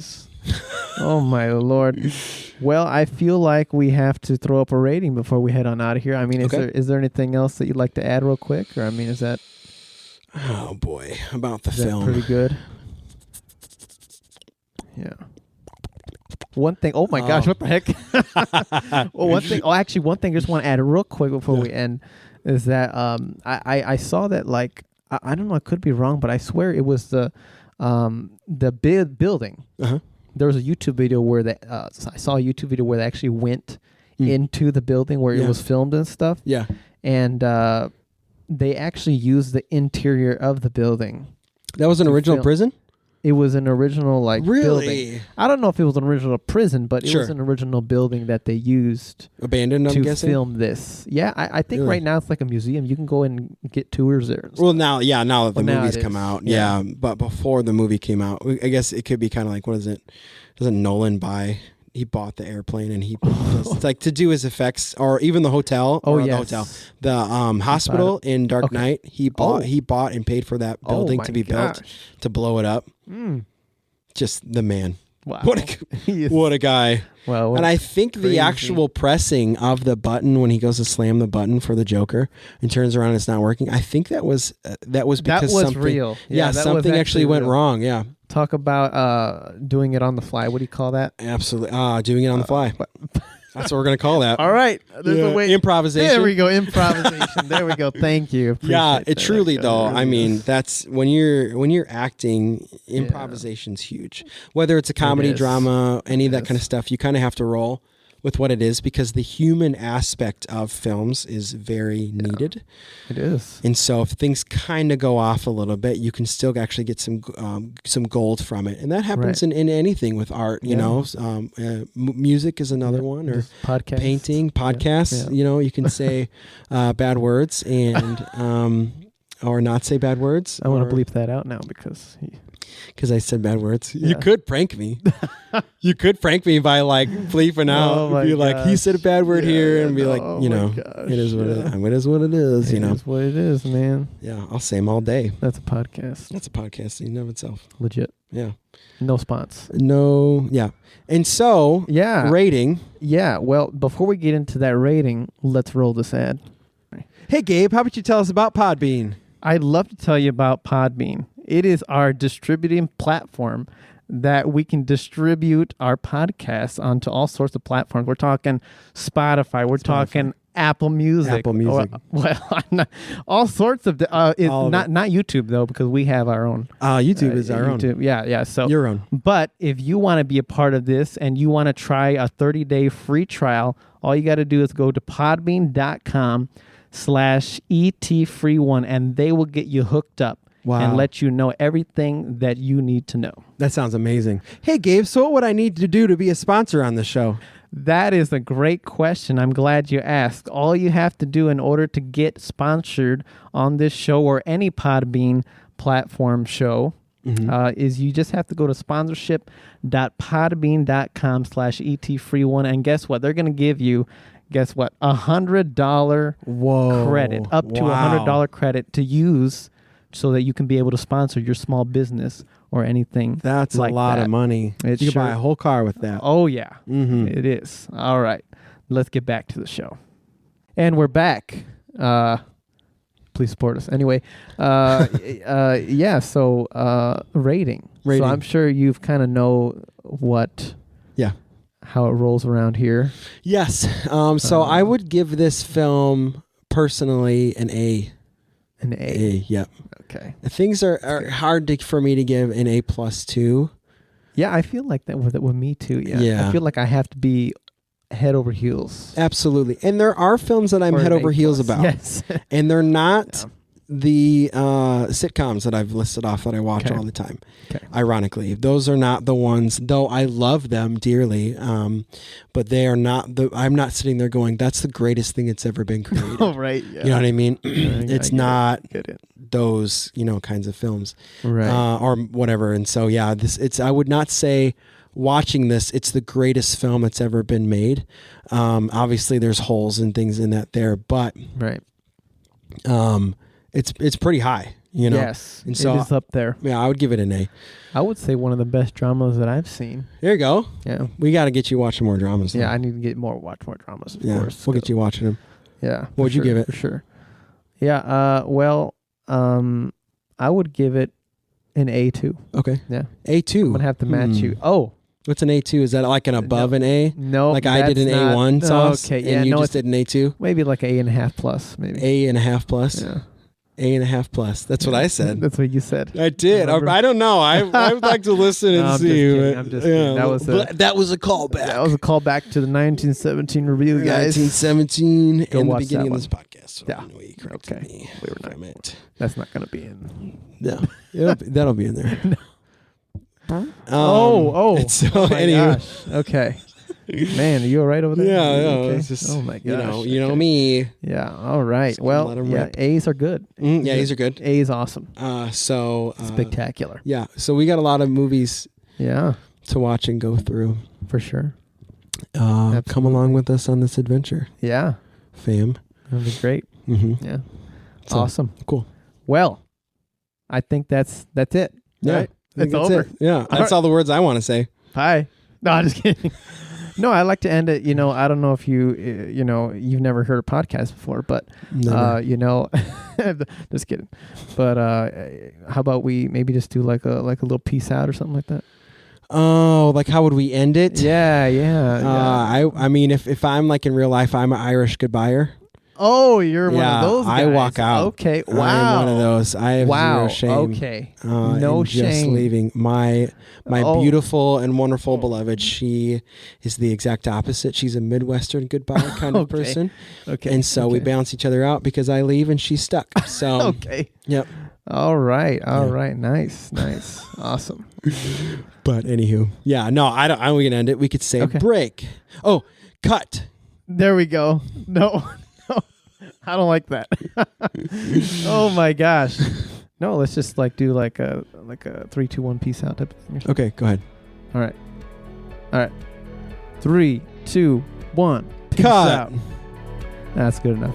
Oh my Lord. Well, I feel like we have to throw up a rating before we head on out of here. I mean, is there anything else that you'd like to add real quick? Or I mean, is that... Oh boy. About the is film. That pretty good. Yeah. One thing. Oh my gosh. What the heck? Well, one thing I just want to add real quick before we end is that I saw that, like, I don't know, I could be wrong, but I swear it was the building. Uh-huh. There was a YouTube video where I saw a YouTube video where they actually went into the building where it was filmed and stuff. Yeah. And they actually used the interior of the building. That was an original prison? It was an original really? Building. I don't know if it was an original prison, but it was an original building that they used abandoned. I'm guessing, to film this. Yeah, I think right now it's like a museum. You can go and get tours there. Well, now that the movies come out, but before the movie came out, I guess it could be kind of like, what is it? Doesn't Nolan buy? He bought the airplane and he it's like to do his effects, or even the hotel. The hospital in Dark Knight. He bought and paid for that building to be built to blow it up. Just the man. Wow. What a guy. Well, and I think the actual pressing of the button when he goes to slam the button for the Joker and turns around and it's not working. I think that was because something real. something actually went wrong. Yeah. talk about doing it on the fly. What do you call that? Absolutely. Doing it on the fly. That's what we're going to call that. All right. There's a way. Improvisation. There we go. Improvisation. There we go. Thank you. Yeah, Appreciate truly that. though. Really I mean, is. that's when you're acting, improvisation's huge. Whether it's a comedy, drama, any of that kind of stuff, you kind of have to roll with what it is because the human aspect of films is very needed. It is. And so if things kind of go off a little bit, you can still actually get some gold from it. And that happens in anything with art, you know. Music is another one, or podcast. Painting, podcasts. Yeah. You know, you can say bad words and or not say bad words. I want to bleep that out now because I said bad words. Yeah. You could prank me. You could prank me by like bleeping out. Be like, he said a bad word here, and be like, you know, it is what it is. It is what it is. You know, it is what it is, man. Yeah, I'll say them all day. That's a podcast. That's a podcast in and of itself. Legit. Yeah. No spons. No. Yeah. And so, rating. Yeah. Well, before we get into that rating, let's roll this ad. Hey, Gabe, how about you tell us about Podbean? I'd love to tell you about Podbean. It is our distributing platform that we can distribute our podcasts onto all sorts of platforms. We're talking Spotify. We're talking Apple Music. All sorts of not YouTube though, because we have our own. YouTube is our own. Yeah. So your own. But if you want to be a part of this and you want to try a 30-day free trial, all you got to do is go to podbean.com/ETFree1 and they will get you hooked up. Wow. And let you know everything that you need to know. That sounds amazing. Hey, Gabe, so what would I need to do to be a sponsor on the show? That is a great question. I'm glad you asked. All you have to do in order to get sponsored on this show or any Podbean platform show is you just have to go to sponsorship.podbean.com/ETFree1. And guess what? They're going to give you, $100 credit, up to $100 credit to use so that you can be able to sponsor your small business or anything. That's like a lot that. of money. You can buy a whole car with that. Oh, yeah. It is. All right. Let's get back to the show. And we're back. Please support us. Anyway, so rating. So I'm sure you've kind of know how it rolls around here. Yes. So I would give this film personally an A. An A. Yep. Okay. Things are hard for me to give an A+2. Yeah, I feel like that with me too. Yeah. I feel like I have to be head over heels. Absolutely. And there are films that I'm head over heels about. Yes. And they're not the sitcoms that I've listed off that I watch all the time. Okay. Ironically, those are not the ones, though I love them dearly, but they are not I'm not sitting there going, that's the greatest thing that's ever been created. Oh, right. Yeah. You know what I mean? It's not Get it. those, kinds of films. Right. Or whatever. And so, I would not say watching this, it's the greatest film that's ever been made. Obviously there's holes and things in that there, but it's pretty high, Yes, and so it is up there. Yeah, I would give it an A. I would say one of the best dramas that I've seen. There you go. Yeah, we got to get you watching more dramas. Yeah, I need to watch more dramas. Of course, we'll get you watching them. Yeah, what would you give it? For sure. Yeah. I would give it an A2. Okay. Yeah. A2. I'm gonna have to match you. Oh. What's an A2? Is that like an above an A? No. Like I did an A1 sauce. Okay. Yeah. And you just did an A2? Maybe like A.5 plus. Maybe. A.5 plus. Yeah. A.5 plus. That's what I said. That's what you said. I did. I don't know. I would like to listen and see. I'm just kidding. That was a callback. That was a callback to the 1917 review, guys. 1917 Go and the watch beginning that of this podcast. So yeah. we corrected me. We were not. That's not going to be in. No. That'll be in there. No. So anyway. Gosh. Okay. Man, are you all right over there? Yeah. Okay. It's just, oh my gosh. You know me. Yeah. All right. So well, A's are good. Yeah, A's are good. A is awesome. Spectacular. Yeah. So we got a lot of movies. Yeah. To watch and go through. For sure. Come along with us on this adventure. Yeah. Fam. That'd be great. Mm-hmm. Yeah. So, awesome. Cool. Well, I think that's it. Yeah. Right? It's over. Yeah. That's all the words I want to say. Bye. No, I'm just kidding. No, I like to end it. I don't know if you've never heard a podcast before, but just kidding. But how about we maybe just do like a little peace out or something like that? Oh, like how would we end it? Yeah. I mean, if I'm like in real life, I'm an Irish goodbyer. Oh, you're one of those guys. I walk out. Okay. Wow. I'm one of those. I have zero shame. Okay. No shame. Just leaving my beautiful and wonderful beloved. She is the exact opposite. She's a Midwestern goodbye kind of person. Okay. And so we balance each other out because I leave and she's stuck. So okay. Yep. All right. Nice. Awesome. But anywho, yeah. No, I don't. We can end it. We could say break. Oh, cut. There we go. No. I don't like that. Oh my gosh. No, let's just do like a 3, 2, 1 peace out type of thing. Okay, go ahead. All right. 3, 2, 1 peace Cut. out. That's good enough.